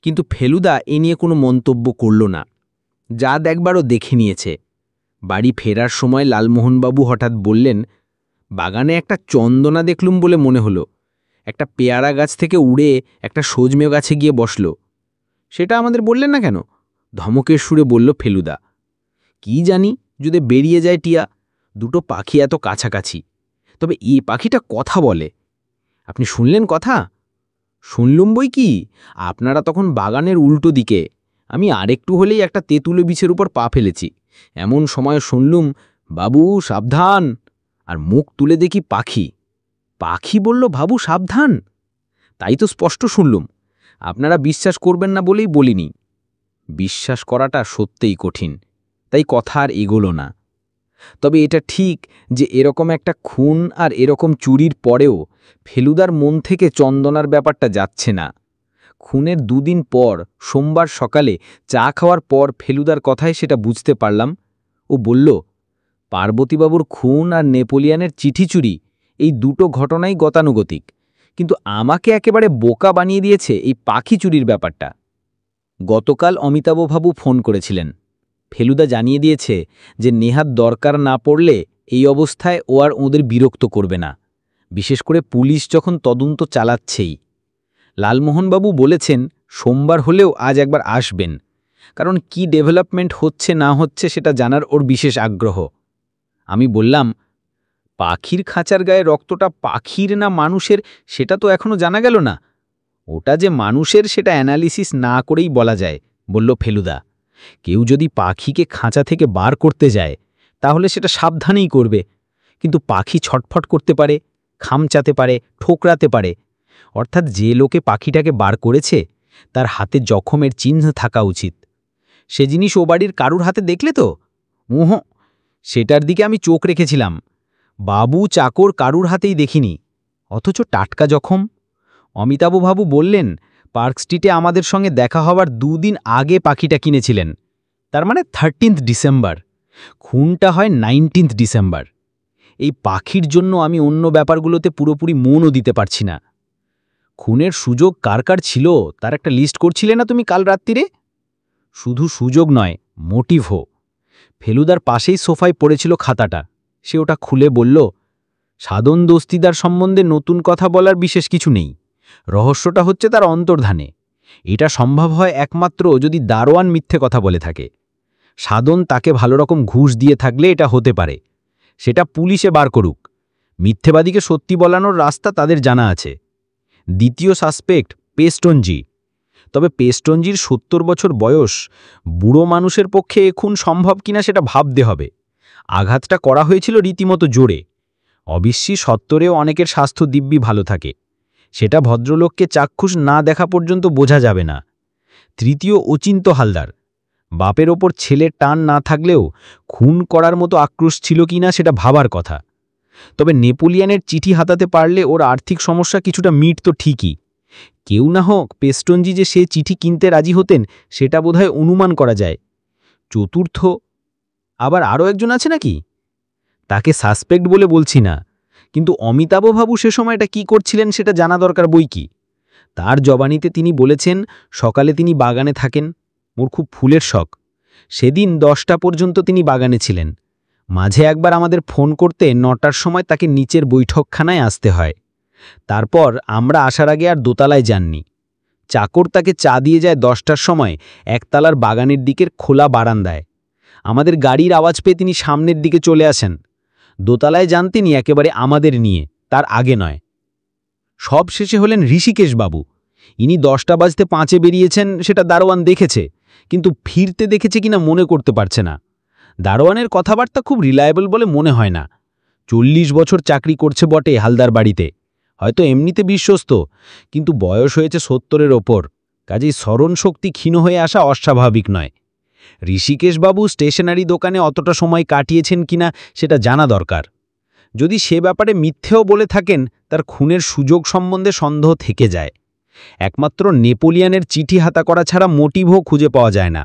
S2: কিন্তু ফেলুদা এ নিয়ে কোনো মন্তব্য করল না। যা দেখবারও দেখে নিয়েছে। বাড়ি ফেরার সময় লালমোহনবাবু হঠাৎ বললেন, বাগানে একটা চন্দনা দেখলুম বলে মনে হলো। একটা পেয়ারা গাছ থেকে উড়ে একটা সজমে গাছে গিয়ে বসল। সেটা আমাদের বললেন না কেন? ধমকের সুরে বলল ফেলুদা। কি জানি, যদি বেরিয়ে যায় টিয়া। দুটো পাখি এত কাছাকাছি, তবে এই পাখিটা কথা বলে। আপনি শুনলেন কথা? শুনলুম বই কি, আপনারা তখন বাগানের উল্টো দিকে, আমি আরেকটু হলেই একটা তেঁতুলে বিছের উপর পা ফেলেছি। এমন সময় শুনলুম, বাবু সাবধান, আর মুখ তুলে দেখি পাখি। পাখি বলল, বাবু সাবধান। তাই তো স্পষ্ট শুনলুম। আপনারা বিশ্বাস করবেন না বলেই বলিনি। বিশ্বাস করাটা সত্যিই কঠিন, তাই কথা আর এগোলো না। তবে এটা ঠিক যে এরকম একটা খুন আর এরকম চুরির পরেও ফেলুদার মন থেকে চন্দনার ব্যাপারটা যাচ্ছে না। খুনের 2 দিন পর সোমবার সকালে চা খাওয়ার পর ফেলুদার কথায় সেটা বুঝতে পারলাম। ও বলল, পার্বতীবাবুর খুন আর নেপোলিয়ানের চিঠি চুরি, এই দুটো ঘটনাই গতানুগতিক, কিন্তু আমাকে একেবারে বোকা বানিয়ে দিয়েছে এই পাখি চুরির ব্যাপারটা। গতকাল অমিতাভবাবু ফোন করেছিলেন। ফেলুদা জানিয়ে দিয়েছে যে নেহাত দরকার না পড়লে এই অবস্থায় ও আর ওদের বিরক্ত করবে না, বিশেষ করে পুলিশ যখন তদন্ত চালাচ্ছেই। লালমোহনবাবু বলেছেন সোমবার হলেও আজ একবার আসবেন, কারণ কি ডেভেলপমেন্ট হচ্ছে না হচ্ছে সেটা জানার ওর বিশেষ আগ্রহ। আমি বললাম, পাখির খাঁচার গায়ে রক্তটা পাখির না মানুষের সেটা তো এখনো জানা গেল না। ওটা যে মানুষের সেটা অ্যানালিসিস না করেই বলা যায়, বলল ফেলুদা। কেউ যদি পাখিকে খাঁচা থেকে বার করতে যায় তাহলে সেটা সাবধানেই করবে, কিন্তু পাখি ছটফট করতে পারে, খামচাতে পারে, ঠোকরাতে পারে। অর্থাৎ যে লোকে পাখিটাকে বার করেছে তার হাতে জখমের চিহ্ন থাকা উচিত। সে জিনিস ও বাড়ির কারুর হাতে দেখলে তো? সেটার দিকে আমি চোখ রেখেছিলাম। বাবু চাকর কারুর হাতেই দেখিনি, অথচ টাটকা জখম। অমিতাভবাবু বললেন,
S3: পার্ক স্ট্রিটে আমাদের সঙ্গে দেখা হওয়ার 2 দিন আগে পাখিটা কিনেছিলেন, তার মানে 13 ডিসেম্বর। খুনটা হয় 19 ডিসেম্বর। এই পাখির জন্য আমি অন্য ব্যাপারগুলোতে পুরোপুরি মনও দিতে পারছি না। খুনের সুযোগ কার কার ছিল তার একটা লিস্ট করছিলে না তুমি কাল রাত্রিরে? শুধু সুযোগ নয়, মোটিভও। ফেলুদার পাশেই সোফায় পড়েছিল খাতাটা, সে ওটা খুলে বলল, সাধন দস্তিদার সম্বন্ধে নতুন কথা বলার বিশেষ কিছু নেই, রহস্যটা হচ্ছে তার অন্তর্ধানে। এটা সম্ভব হয় একমাত্র যদি দারোয়ান মিথ্যে কথা বলে থাকে। সাধন তাকে ভালো রকম ঘুষ দিয়ে থাকলে এটা হতে পারে, সেটা পুলিশে বার করুক। মিথ্যেবাদীকে সত্যি বলানোর রাস্তা তাদের জানা আছে। দ্বিতীয় সাসপেক্ট পেস্টনজি। তবে পেস্টনজির 70 বছর বয়স, বুড়ো মানুষের পক্ষে এ খুন সম্ভব কিনা সেটা ভাবতে হবে। আঘাতটা করা হয়েছিল রীতিমতো জোরে। অবশ্যই সত্তরেও অনেকের স্বাস্থ্য দিব্যি ভালো থাকে, সেটা ভদ্রলোককে চাক্ষুষ না দেখা পর্যন্ত বোঝা যাবে না। তৃতীয় অচিন্ত হালদার। বাপের ওপর ছেলের টান না থাকলেও খুন করার মতো আক্রোশ ছিল কিনা সেটা ভাবার কথা। তবে নেপোলিয়ানের চিঠি হাতাতে পারলে ওর আর্থিক সমস্যা কিছুটা মিটত ঠিকই। কেউ না হোক পেস্টনজি যে সে চিঠি কিনতে রাজি হতেন সেটা বোধহয় অনুমান করা যায়। চতুর্থ, আবার আরও একজন আছে নাকি? তাকে সাসপেক্ট বলে বলছি না, কিন্তু অমিতাভবাবু সে সময়টা কি করছিলেন সেটা জানা দরকার বই কি। তার জবানিতে তিনি বলেছেন সকালে তিনি বাগানে থাকেন, ওর খুব ফুলের শখ। সেদিন 10টা পর্যন্ত তিনি বাগানে ছিলেন। মাঝে একবার আমাদের ফোন করতে 9টার সময় তাকে নিচের বৈঠকখানায় আসতে হয়। তারপর আমরা আসার আগে আর দোতলায় যাননি। চাকর তাকে চা দিয়ে যায় 10টার সময় একতলার বাগানের দিকের খোলা বারান্দায়। আমাদের গাড়ির আওয়াজ পেয়ে তিনি সামনের দিকে চলে আসেন। দোতলায় যান তিনি একেবারে আমাদের নিয়ে, তার আগে নয়। সব শেষে হলেন ঋষিকেশবাবু। ইনি 10টা বাজতে 5-এ বেরিয়েছেন, সেটা দারোয়ান দেখেছে, কিন্তু ফিরতে দেখেছে কিনা মনে করতে পারছে না। দারোয়ানের কথাবার্তা খুব রিলায়েবল বলে মনে হয় না। 40 বছর চাকরি করছে বটে হালদার বাড়িতে, হয়তো এমনিতে বিশ্বস্ত, কিন্তু বয়স হয়েছে 70-এর ওপর, কাজেই স্মরণশক্তি ক্ষীণ হয়ে আসা অস্বাভাবিক নয়। ঋষিকেশবাবু স্টেশনারি দোকানে অতটা সময় কাটিয়েছেন কিনা সেটা জানা দরকার। যদি সে ব্যাপারে মিথ্যেও বলে থাকেন তার খুনের সুযোগ সম্বন্ধে সন্দেহ থেকে যায়। একমাত্র নেপোলিয়ানের চিঠি হাতা করা ছাড়া মোটিভও খুঁজে পাওয়া যায় না।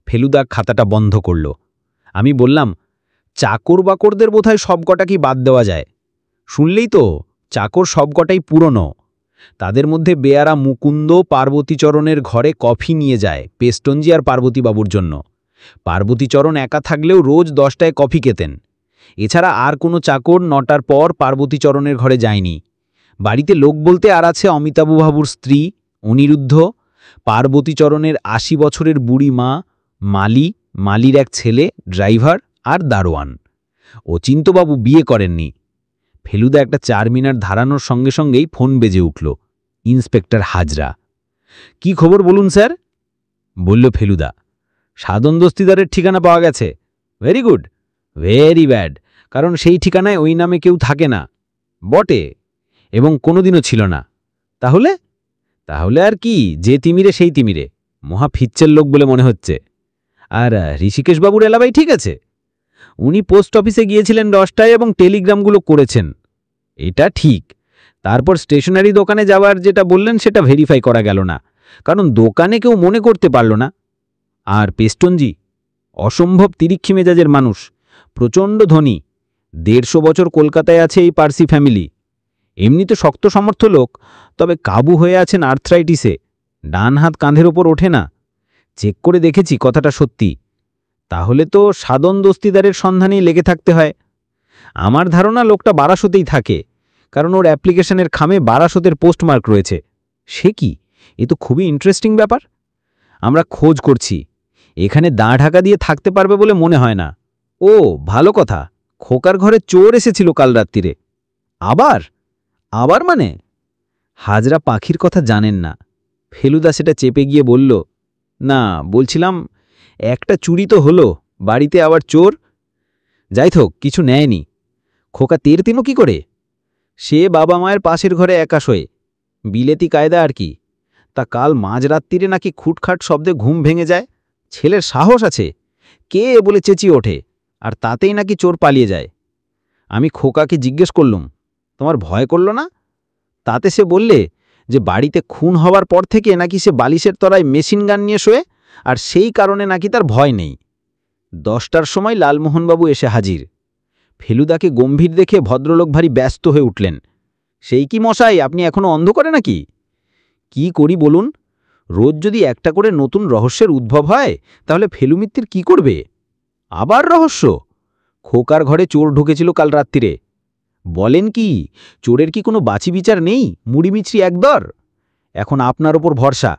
S3: ফেলুদা খাতাটা বন্ধ করল। আমি বললাম, চাকর বাকরদের বোধহয় সবকটা কি বাদ দেওয়া যায়? শুনলেই তো, চাকর সবকটাই পুরনো। তাদের মধ্যে বেয়ারা মুকুন্দ পার্বতীচরণের ঘরে কফি নিয়ে যায় পেস্টনজি আর পার্বতীবাবুর জন্য। পার্বতীচরণ একা থাকলেও রোজ 10টায় কফি খেতেন। এছাড়া আর কোনো চাকর 9টার পর পার্বতীচরণের ঘরে যায়নি। বাড়িতে লোক বলতে আর আছে অমিতাভবাবুর স্ত্রী অনিরুদ্ধ, পার্বতীচরণের 80 বছরের বুড়ি মা, মালির এক ছেলে ড্রাইভার আর দারোয়ান। অচিন্তবাবু বিয়ে করেননি। ফেলুদা একটা 4 মিনার ধারানোর সঙ্গে সঙ্গেই ফোন বেজে উঠল। ইন্সপেক্টর হাজরা। কি খবর বলুন স্যার? বলল ফেলুদা। সাধন দস্তিদারের ঠিকানা পাওয়া গেছে। ভেরি গুড, ভেরি ব্যাড, কারণ সেই ঠিকানায় ওই নামে কেউ থাকে না বটে, এবং কোনোদিনও ছিল না। তাহলে তাহলে আর কি, যে তিমিরে সেই তিমিরে, মহা ফিচ্ছের লোক বলে মনে হচ্ছে। আর ঋষিকেশবাবুর এলাকায় ঠিক আছে? উনি পোস্ট অফিসে গিয়েছিলেন 10টায় এবং টেলিগ্রামগুলো করেছেন, এটা ঠিক। তারপর স্টেশনারি দোকানে যাওয়ার যেটা বললেন সেটা ভেরিফাই করা গেল না, কারণ দোকানে কেউ মনে করতে পারল না। আর পেস্টনজি অসম্ভব তিরিক্ষি মেজাজের মানুষ, প্রচণ্ড ধনী। 150 বছর কলকাতায় আছে এই পার্সি ফ্যামিলি। এমনিতে শক্ত সমর্থ লোক, তবে কাবু হয়ে আছেন আর্থ্রাইটিসে, ডান হাত কাঁধের ওপর ওঠে না। চেক করে দেখেছি কথাটা সত্যি। তাহলে তো সাধন দস্তিদারের সন্ধানেই লেগে থাকতে হয়। আমার ধারণা লোকটা বারাসতেই থাকে, কারণ ওর অ্যাপ্লিকেশনের খামে বারাসতের পোস্টমার্ক রয়েছে। সে কি, এ তো খুবই ইন্টারেস্টিং ব্যাপার। আমরা খোঁজ করছি, এখানে দাঁ ঢাকা দিয়ে থাকতে পারবে বলে মনে হয় না। ও ভালো কথা, খোকার ঘরে চোর এসেছিল কাল রাত্রিরে। আবার আবার মানে? হাজরা পাখির কথা জানেন না। ফেলুদা সেটা চেপে গিয়ে বলল, না বলছিলাম, একটা চুরি তো হলো, বাড়িতে আবার চোর। যাই হোক, কিছু নেয়নি। খোকা তেরতিমো কি করে? সে বাবা মায়ের পাশের ঘরে একা শোয়, বিলেতি কায়দা আর কি। তা কাল মাঝরাত্রিরে নাকি খুটখাট শব্দে ঘুম ভেঙে যায়। ছেলের সাহস আছে, কে বলে চেঁচিয়ে ওঠে, আর তাতেই নাকি চোর পালিয়ে যায়। আমি খোকাকে জিজ্ঞেস করলুম, তোমার ভয় করল না? তাতে সে বললে যে বাড়িতে খুন হওয়ার পর থেকে নাকি সে বালিশের তলায় মেশিন গান নিয়ে শোয়ে, আর সেই কারণে নাকি তার ভয় নেই। 10টার সময় লালমোহনবাবু এসে হাজির। ফেলুদাকে গম্ভীর দেখে ভদ্রলোক ভারী ব্যস্ত হয়ে উঠলেন। সেই কি মশাই, আপনি এখনো অন্ধকারে নাকি? কি করি বলুন, রোজ যদি একটা করে নতুন রহস্যের উদ্ভব হয় তাহলে ফেলুমিত্তির কি করবে? আবার রহস্য? খোকার ঘরে চোর ঢুকেছিল কাল রাত্রিরে। বলেন কি, চোরের কি কোনো বাছি বিচার নেই? মুড়িমিছরি একদর। এখন আপনার ওপর ভরসা।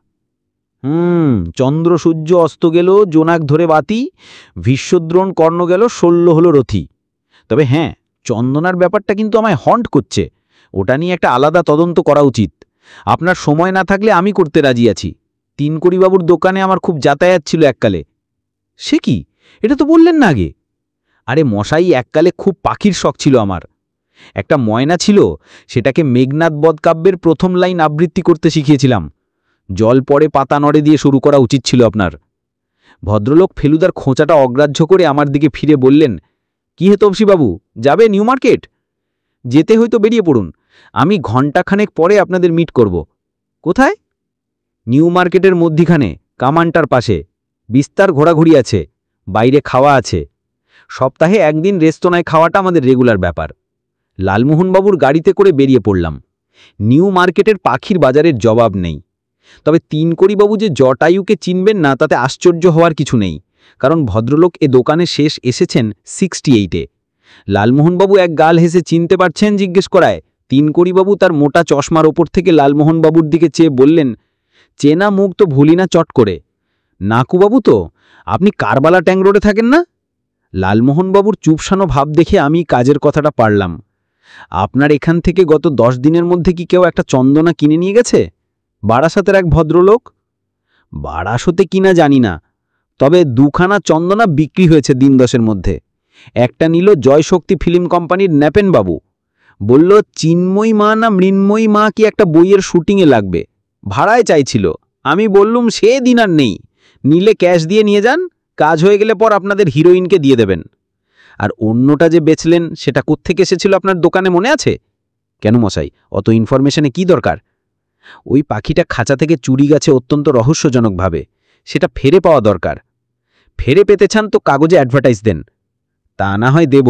S3: চন্দ্র সূর্য অস্ত গেল, জোনাক ধরে বাতি, ভীষ্মদ্রোণ কর্ণ গেল, শল্য হলো রথি। তবে হ্যাঁ, চন্দনার ব্যাপারটা কিন্তু আমায় হন্ট করছে। ওটা নিয়ে একটা আলাদা তদন্ত করা উচিত। আপনার সময় না থাকলে আমি করতে রাজি আছি। তিনকড়িবাবুর দোকানে আমার খুব যাতায়াত ছিল এককালে। সে কি, এটা তো বললেন না আগে? আরে মশাই, এককালে খুব পাখির শখ ছিল আমার। একটা ময়না ছিল, সেটাকে মেঘনাদ বধ কাব্যের প্রথম লাইন আবৃত্তি করতে শিখিয়েছিলাম। জল পড়ে পাতা নড়ে দিয়ে শুরু করা উচিত ছিল আপনার। ভদ্রলোক ফেলুদার খোঁচাটা অগ্রাহ্য করে আমার দিকে ফিরে বললেন, কি হে তপসীবাবু, যাবে নিউ মার্কেট? যেতে হয়তো বেরিয়ে পড়ুন, আমি ঘণ্টাখানেক পরে আপনাদের মিট করব। কোথায়? নিউ মার্কেটের মধ্যিখানে, কামানটার পাশে। বিস্তার ঘোরাঘুরি আছে, বাইরে খাওয়া আছে। সপ্তাহে একদিন রেস্তোরাঁয় খাওয়াটা আমাদের রেগুলার ব্যাপার। লালমোহনবাবুর গাড়িতে করে বেরিয়ে পড়লাম। নিউ মার্কেটের পাখির বাজারের জবাব নেই। তবে তিনকড়িবাবু যে জটায়ুকে চিনবেন না তাতে আশ্চর্য হওয়ার কিছু নেই, কারণ ভদ্রলোক এ দোকানে শেষ এসেছেন 68-এ। লালমোহনবাবু এক গাল হেসে চিনতে পারছেন জিজ্ঞেস করায় তিনকড়িবাবু তার মোটা চশমার ওপর থেকে লালমোহনবাবুর দিকে চেয়ে বললেন, চেনা মুখ তো ভুলি না চট করে। নাকুবাবু তো? আপনি কারবালা ট্যাং রোডে থাকেন না? লালমোহনবাবুর চুপসানো ভাব দেখে আমি কাজের কথাটা পারলাম। আপনার এখান থেকে গত 10 দিনের মধ্যে কি কেউ একটা চন্দনা কিনে নিয়ে গেছে? বারাসাতের এক ভদ্রলোক। বারাসতে কিনা জানি না, তবে 2খানা চন্দনা বিক্রি হয়েছে দিন 10-এর মধ্যে। একটা নিল জয়শক্তি ফিল্ম কোম্পানির ন্যাপেনবাবু। বলল চিন্ময়ী মা না মৃন্ময়ী মা কি একটা বইয়ের শুটিংয়ে লাগবে, ভাড়ায় চাইছিল। আমি বললুম সে দিন আর নেই, নিলে ক্যাশ দিয়ে নিয়ে যান, কাজ হয়ে গেলে পর আপনাদের হিরোইনকে দিয়ে দেবেন। আর অন্যটা যে বেচলেন সেটা কোত্থেকে এসেছিল আপনার দোকানে মনে আছে? কেন মশাই, অত ইনফরমেশনে কি দরকার? ওই পাখিটা খাঁচা থেকে চুরি গেছে অত্যন্ত রহস্যজনকভাবে, সেটা ফেরে পাওয়া দরকার। ফেরে পেতে চান তো কাগজে অ্যাডভার্টাইজ দেন। তা না হয় দেব,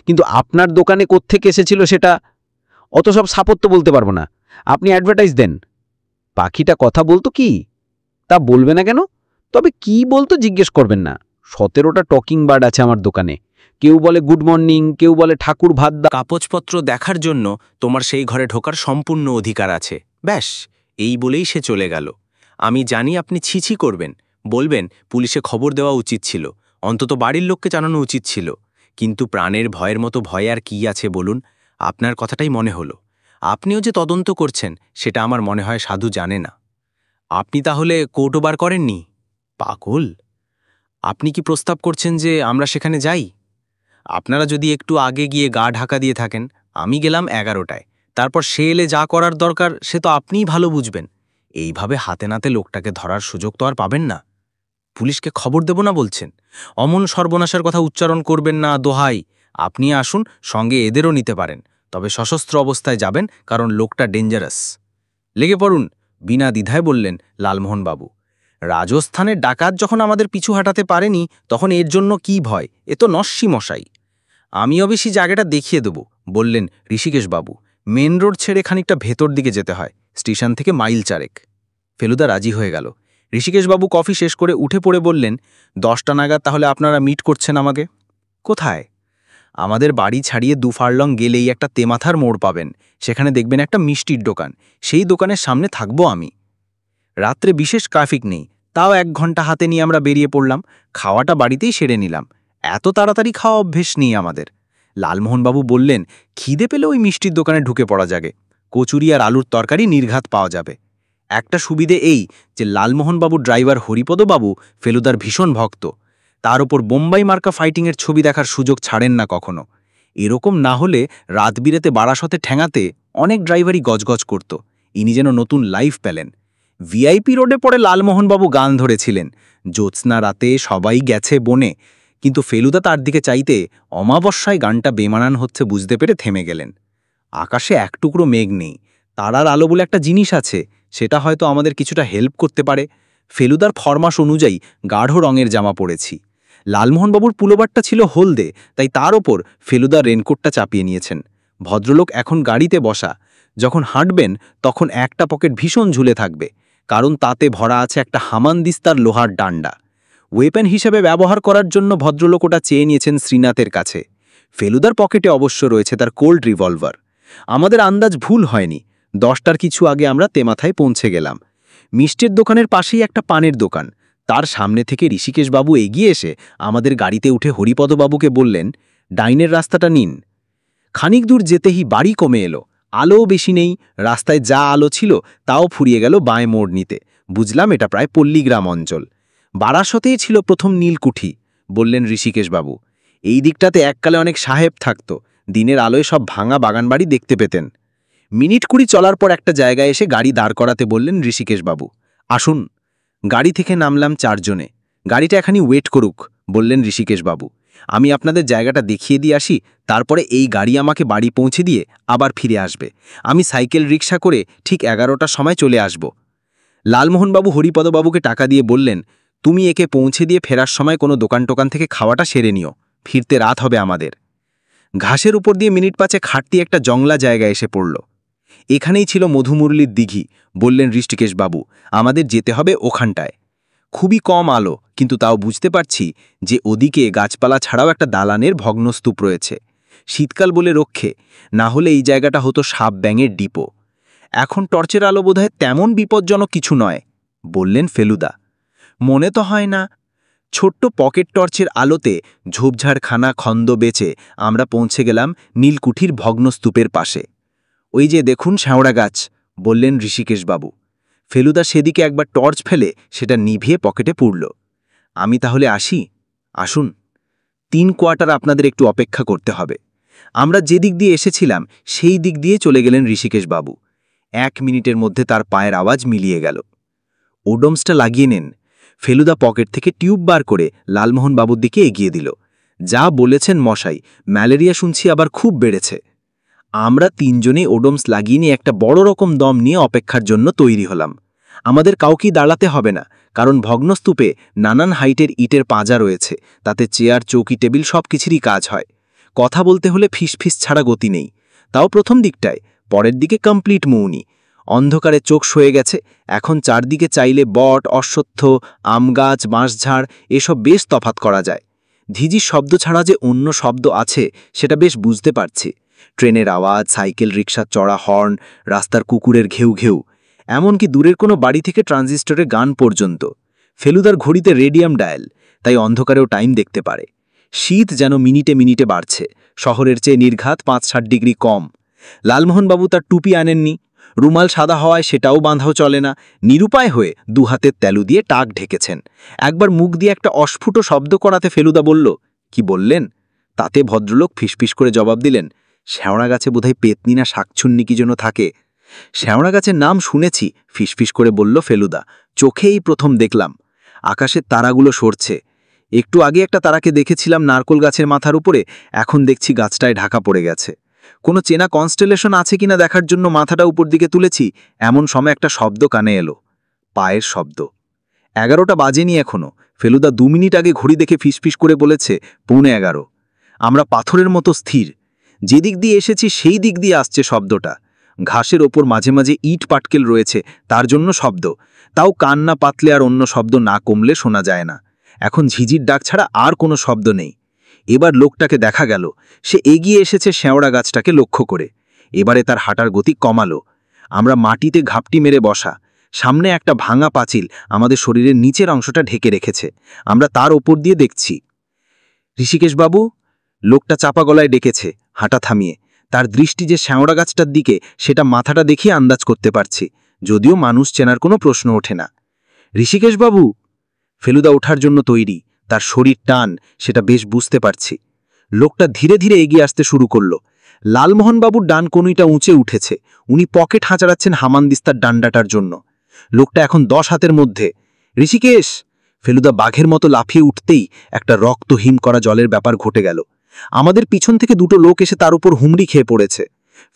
S3: কিন্তু আপনার দোকানে কোত্থেকে এসেছিল সেটা অত সব সাপত্য বলতে পারবো না। আপনি অ্যাডভার্টাইজ দেন। পাখিটা কথা বলতো কি? তা বলবে না কেন? তবে কি বলতো জিজ্ঞেস করবেন না। 17টা টকিং বার্ড আছে আমার দোকানে। কেউ বলে গুড মর্নিং, কেউ বলে ঠাকুর ভাত দা।
S4: কাগজপত্র দেখার জন্য তোমার সেই ঘরে ঢোকার সম্পূর্ণ অধিকার আছে। ব্যাস, এই বলেই সে চলে গেল। আমি জানি আপনি ছিছি করবেন, বলবেন পুলিশে খবর দেওয়া উচিত ছিল, অন্তত বাড়ির লোককে জানানো উচিত ছিল। কিন্তু প্রাণের ভয়ের মতো ভয় আর কি আছে বলুন? আপনার কথাটাই মনে হলো। আপনিও যে তদন্ত করছেন সেটা আমার মনে হয় সাধু জানে না। আপনি তাহলে কোর্টও বার করেননি? পাগল! আপনি কি প্রস্তাব করছেন যে আমরা সেখানে যাই? আপনারা যদি একটু আগে গিয়ে গা ঢাকা দিয়ে থাকেন, আমি গেলাম 11টায়, তারপর সে এলে যা করার দরকার সে তো আপনিই ভালো বুঝবেন। এইভাবে হাতে নাতে লোকটাকে ধরার সুযোগ তো আর পাবেন না। পুলিশকে খবর দেব না বলছেন? অমন সর্বনাশের কথা উচ্চারণ করবেন না, দোহাই। আপনি আসুন, সঙ্গে এদেরও নিতে পারেন, তবে সশস্ত্র অবস্থায় যাবেন, কারণ লোকটা ডেঞ্জারাস। লেগে পড়ুন, বিনা দ্বিধায় বললেন লালমোহনবাবু। রাজস্থানের ডাকাত যখন আমাদের পিছু হাঁটাতে পারেনি, তখন এর জন্য কি ভয়? এ তো নস্যি মশাই। আমি অবশ্যই জায়গাটা দেখিয়ে দেব, বললেন ঋষিকেশবাবু। মেন রোড ছেড়ে খানিকটা ভেতর দিকে যেতে হয়, স্টেশন থেকে মাইল 4। ফেলুদা রাজি হয়ে গেল। ঋষিকেশবাবু কফি শেষ করে উঠে পড়ে বললেন, 10টা নাগাদ তাহলে আপনারা মিট করছেন আমাকে? কোথায়? আমাদের বাড়ি ছাড়িয়ে 2 ফার্লং গেলেই একটা তেমাথার মোড় পাবেন, সেখানে দেখবেন একটা মিষ্টির দোকান, সেই দোকানের সামনে থাকবো আমি। রাত্রে বিশেষ ট্রাফিক নেই, তাও 1 ঘন্টা হাতে নিয়ে আমরা বেরিয়ে পড়লাম। খাওয়াটা বাড়িতেই সেরে নিলাম, এত তাড়াতাড়ি খাওয়া অভ্যেস নেই আমাদের। লালমোহনবাবু বললেন, খিদে পেলে ওই মিষ্টির দোকানে ঢুকে পড়া যাবে, কচুরি আর আলুর তরকারি নির্ঘাত পাওয়া যাবে। একটা সুবিধে এই যে লালমোহনবাবুর ড্রাইভার হরিপদবাবু ফেলুদার ভীষণ ভক্ত, তার ওপর বোম্বাই মার্কা ফাইটিংয়ের ছবি দেখার সুযোগ ছাড়েন না কখনো। এরকম না হলে রাত বিরেতে বারাসতে ঠেঙাতে অনেক ড্রাইভারই গজগজ করত। ইনি যেন নতুন লাইফ পেলেন। ভিআইপি রোডে পড়ে লালমোহনবাবু গান ধরেছিলেন, জ্যোৎস্না রাতে সবাই গেছে বনে, কিন্তু ফেলুদা তার দিকে চাইতে অমাবস্যায় গানটা বেমানান হচ্ছে বুঝতে পেরে থেমে গেলেন। আকাশে এক টুকরো মেঘ নেই, তারার আলো বলে একটা জিনিস আছে, সেটা হয়তো আমাদের কিছুটা হেল্প করতে পারে। ফেলুদার ফরমাস অনুযায়ী গাঢ় রঙের জামা পরেছি। লালমোহনবাবুর পুলোবারটা ছিল হলদে, তাই তার ওপর ফেলুদার রেনকোটটা চাপিয়ে নিয়েছেন। ভদ্রলোক এখন গাড়িতে বসা, যখন হাঁটবেন তখন একটা পকেট ভীষণ ঝুলে থাকবে, কারণ তাতে ভরা আছে একটা হামানদিস্তার লোহার ডান্ডা। ওয়েপেন হিসেবে ব্যবহার করার জন্য ভদ্রলোক ওটা চেয়ে নিয়েছেন শ্রীনাথের কাছে। ফেলুদার পকেটে অবশ্য রয়েছে তার কোল্ড রিভলভার। আমাদের আন্দাজ ভুল হয়নি। 10টার কিছু আগে আমরা তেমাথায় পৌঁছে গেলাম। মিষ্টির দোকানের পাশেই একটা পানের দোকান। তার সামনে থেকে ঋষিকেশবাবু এগিয়ে এসে আমাদের গাড়িতে উঠে হরিপদবাবুকে বললেন, ডাইনের রাস্তাটা নিন। খানিক দূর যেতেই বাড়ি কমে এলো। আলোও বেশি নেই, রাস্তায় যা আলো ছিল তাও ফুরিয়ে গেল বাঁয়ে মোড় নিতে। বুঝলাম এটা প্রায় পল্লীগ্রাম অঞ্চল। বারাসতেই ছিল প্রথম নীলকুঠি, বললেন ঋষিকেশবাবু। এই দিকটাতে এককালে অনেক সাহেব থাকত, দিনের আলোয় সব ভাঙা বাগানবাড়ি দেখতে পেতেন। মিনিট 20 চলার পর একটা জায়গায় এসে গাড়ি দাঁড় করাতে বললেন ঋষিকেশবাবু। আসুন। গাড়ি থেকে নামলাম 4 জনে। গাড়িটা এখানি ওয়েট করুক, বললেন ঋষিকেশবাবু। আমি আপনাদের জায়গাটা দেখিয়ে দিয়ে আসি, তারপরে এই গাড়ি আমাকে বাড়ি পৌঁছে দিয়ে আবার ফিরে আসবে। আমি সাইকেল রিক্সা করে ঠিক 11টার সময় চলে আসব। লালমোহনবাবু হরিপদবাবুকে টাকা দিয়ে বললেন, তুমি একে পৌঁছে দিয়ে ফেরার সময় কোনো দোকান থেকে খাওয়াটা সেরে নিও, ফিরতে রাত হবে আমাদের। ঘাসের উপর দিয়ে মিনিট 5 খাটতি একটা জংলা জায়গায় এসে পড়ল। এখানেই ছিল মধুমুরলির দিঘি, বললেন ঋষিকেশবাবু। আমাদের যেতে হবে ওখানটায়। খুবই কম আলো, কিন্তু তাও বুঝতে পারছি যে ওদিকে গাছপালা ছাড়াও একটা দালানের ভগ্নস্তূপ রয়েছে। শীতকাল বলে রক্ষে, না হলে এই জায়গাটা হতো সাপ ব্যাঙের ডিপো। এখন টর্চের আলো বোধহয় তেমন বিপজ্জনক কিছু নয়, বললেন ফেলুদা। মনে তো হয় না। ছোট্ট পকেট টর্চের আলোতে ঝোপঝাড়খানা খন্দ বেচে আমরা পৌঁছে গেলাম নীলকুঠির ভগ্নস্তূপের পাশে। ওই যে দেখুন শ্যাওড়া গাছ, বললেন ঋষিকেশবাবু। ফেলুদা সেদিকে একবার টর্চ ফেলে সেটা নিভিয়ে পকেটে পুরল। আমি তাহলে আসি? আসুন। 3 কোয়ার্টার আপনাদের একটু অপেক্ষা করতে হবে। আমরা যে দিক দিয়ে এসেছিলাম সেই দিক দিয়ে চলে গেলেন ঋষিকেশবাবু। 1 মিনিটের মধ্যে তার পায়ের আওয়াজ মিলিয়ে গেল। ওডোমসটা লাগিয়ে নেন। ফেলুদা পকেট থেকে টিউব বার করে লালমোহনবাবুর দিকে এগিয়ে দিল। যা বলেছেন মশাই, ম্যালেরিয়া শুনছি আবার খুব বেড়েছে। আমরা 3 জনেই ওডোমস লাগিয়ে নিয়ে একটা বড় রকম দম নিয়ে অপেক্ষার জন্য তৈরি হলাম। আমাদের কাউকেই দাঁড়াতে হবে না, কারণ ভগ্নস্তূপে নানান হাইটের ইটের পাঁজা রয়েছে, তাতে চেয়ার চৌকি টেবিল সব কিছুরই কাজ হয়। কথা বলতে হলে ফিসফিস ছাড়া গতি নেই। তাও প্রথম দিকটায়, পরের দিকে কমপ্লিট মৌনি। অন্ধকারে চোখ সয়ে গেছে। এখন চারদিকে চাইলে বট, অশ্বত্থ, আমগাছ, বাঁশঝাড় এসব বেশ তফাৎ করা যায়। ঝিঝির শব্দ ছাড়া যে অন্য শব্দ আছে সেটা বেশ বুঝতে পারছি। ট্রেনের আওয়াজ, সাইকেল রিকশার চড়া হর্ন, রাস্তার কুকুরের ঘেউ ঘেউ, এমনকি দূরের কোনো বাড়ি থেকে ট্রানজিস্টরের গান পর্যন্ত। ফেলুদার ঘড়িতে রেডিয়াম ডায়াল, তাই অন্ধকারেও টাইম দেখতে পারে। শীত যেন মিনিটে মিনিটে বাড়ছে। শহরের চেয়ে নির্ঘাত 5-7 ডিগ্রি কম। লালমোহনবাবু তার টুপি আনেননি। রুমাল সাদা হওয়ায় সেটাও বাঁধাও চলে না। নিরুপায় হয়ে 2 হাতের তেলু দিয়ে টাক ঢেকেছেন। একবার মুখ দিয়ে একটা অস্ফুট শব্দ করাতে ফেলুদা বলল, কি বললেন? তাতে ভদ্রলোক ফিসফিস করে জবাব দিলেন, শ্যাওড়া গাছে বোধহয় পেতনি না শাকছুন্নি কি যেন থাকে। শ্যাওড়া গাছের নাম শুনেছি, ফিসফিস করে বলল ফেলুদা। চোখেই প্রথম দেখলাম। আকাশের তারাগুলো সরছে। একটু আগে একটা তারাকে দেখেছিলাম নারকোল গাছের মাথার উপরে, এখন দেখছি গাছটায় ঢাকা পড়ে গেছে। কোনো চেনা কনস্টেলেশন আছে কিনা দেখার জন্য মাথাটা উপর দিকে তুলেছি, এমন সময় একটা শব্দ কানে এলো। পায়ের শব্দ। 11টা বাজেনি এখনো। ফেলুদা 2 মিনিট আগে ঘড়ি দেখে ফিসফিস করে বলেছে 11:15। আমরা পাথরের মতো স্থির। যেদিক দিয়ে এসেছি সেই দিক দিয়ে আসছে শব্দটা। ঘাসের ওপর মাঝে মাঝে ইট পাটকেল রয়েছে, তার জন্য শব্দ। তাও কান না পাতলে আর অন্য শব্দ না কমলে শোনা যায় না। এখন ঝিঝির ডাক ছাড়া আর কোনো শব্দ নেই। এবার লোকটাকে দেখা গেল। সে এগিয়ে এসেছে শ্যাওড়া গাছটাকে লক্ষ্য করে। এবারে তার হাঁটার গতি কমালো। আমরা মাটিতে ঘাপটি মেরে বসা। সামনে একটা ভাঙা পাঁচিল আমাদের শরীরের নিচের অংশটা ঢেকে রেখেছে। আমরা তার ওপর দিয়ে দেখছি। ঋষিকেশবাবু, লোকটা চাপা গলায় ডেকেছে, হাঁটা থামিয়ে। তার দৃষ্টি যে শ্যাওড়া গাছটার দিকে সেটা মাথাটা দেখিয়ে আন্দাজ করতে পারছি, যদিও মানুষ চেনার কোনো প্রশ্ন ওঠে না। ঋষিকেশবাবু! ফেলুদা ওঠার জন্য তৈরি, তার শরীর টান, সেটা বেশ বুঝতে পারছি। লোকটা ধীরে ধীরে এগিয়ে আসতে শুরু করল। লালমোহনবাবুর ডান কনুইটা উঁচে উঠেছে। উনি পকেট হাঁচাড়াচ্ছেন হামানদিস্তার ডান্ডাটার জন্য। লোকটা এখন 10 হাতের মধ্যে। ঋষিকেশ! ফেলুদা বাঘের মতো লাফিয়ে উঠতেই একটা রক্তহীন করা জলের ব্যাপার ঘটে গেল। আমাদের পিছন থেকে 2টো লোক এসে তার উপর হুমড়ি খেয়ে পড়েছে।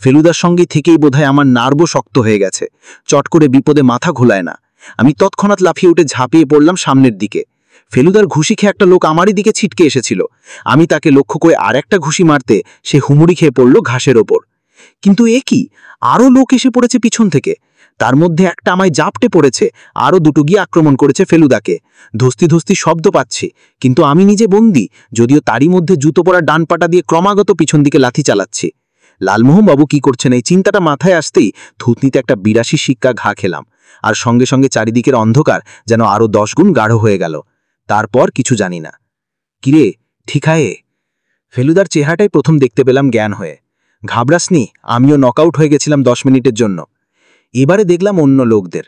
S5: ফেলুদার সঙ্গে থেকেই বোধহয় আমার নার্ভও শক্ত হয়ে গেছে। চট করে বিপদে মাথা ঘোলায় না। আমি তৎক্ষণাৎ লাফিয়ে উঠে ঝাঁপিয়ে পড়লাম সামনের দিকে। ফেলুদার ঘুষি খেয়ে একটা লোক আমারই দিকে ছিটকে এসেছিল। আমি তাকে লক্ষ্য করে আর একটা ঘুষি মারতে সে হুমুড়ি খেয়ে পড়ল ঘাসের ওপর। কিন্তু এ কি, আরও লোক এসে পড়েছে পিছন থেকে। তার মধ্যে একটা আমায় জাপটে পড়েছে, আরও দুটো গিয়ে আক্রমণ করেছে ফেলুদাকে। ধস্তি ধস্তি শব্দ পাচ্ছি, কিন্তু আমি নিজে বন্দী, যদিও তারই মধ্যে জুতো পরা ডান পাটা দিয়ে ক্রমাগত পিছন দিকে লাথি চালাচ্ছি। লালমোহনবাবু কি করছেন এই চিন্তাটা মাথায় আসতেই থুতনিতে একটা ৮২ শিক্কা ঘা খেলাম, আর সঙ্গে সঙ্গে চারিদিকের অন্ধকার যেন আরও ১০ গুণ গাঢ় হয়ে গেল। তারপর কিছু জানি না। কিরে, ঠিক আয়ে? ফেলুদার চেহারাটাই প্রথম দেখতে পেলাম জ্ঞান হয়ে। ঘাবড়াসনি, আমিও নকআউট হয়ে গেছিলাম ১০ মিনিটের জন্য। এবারে দেখলাম অন্য লোকদের।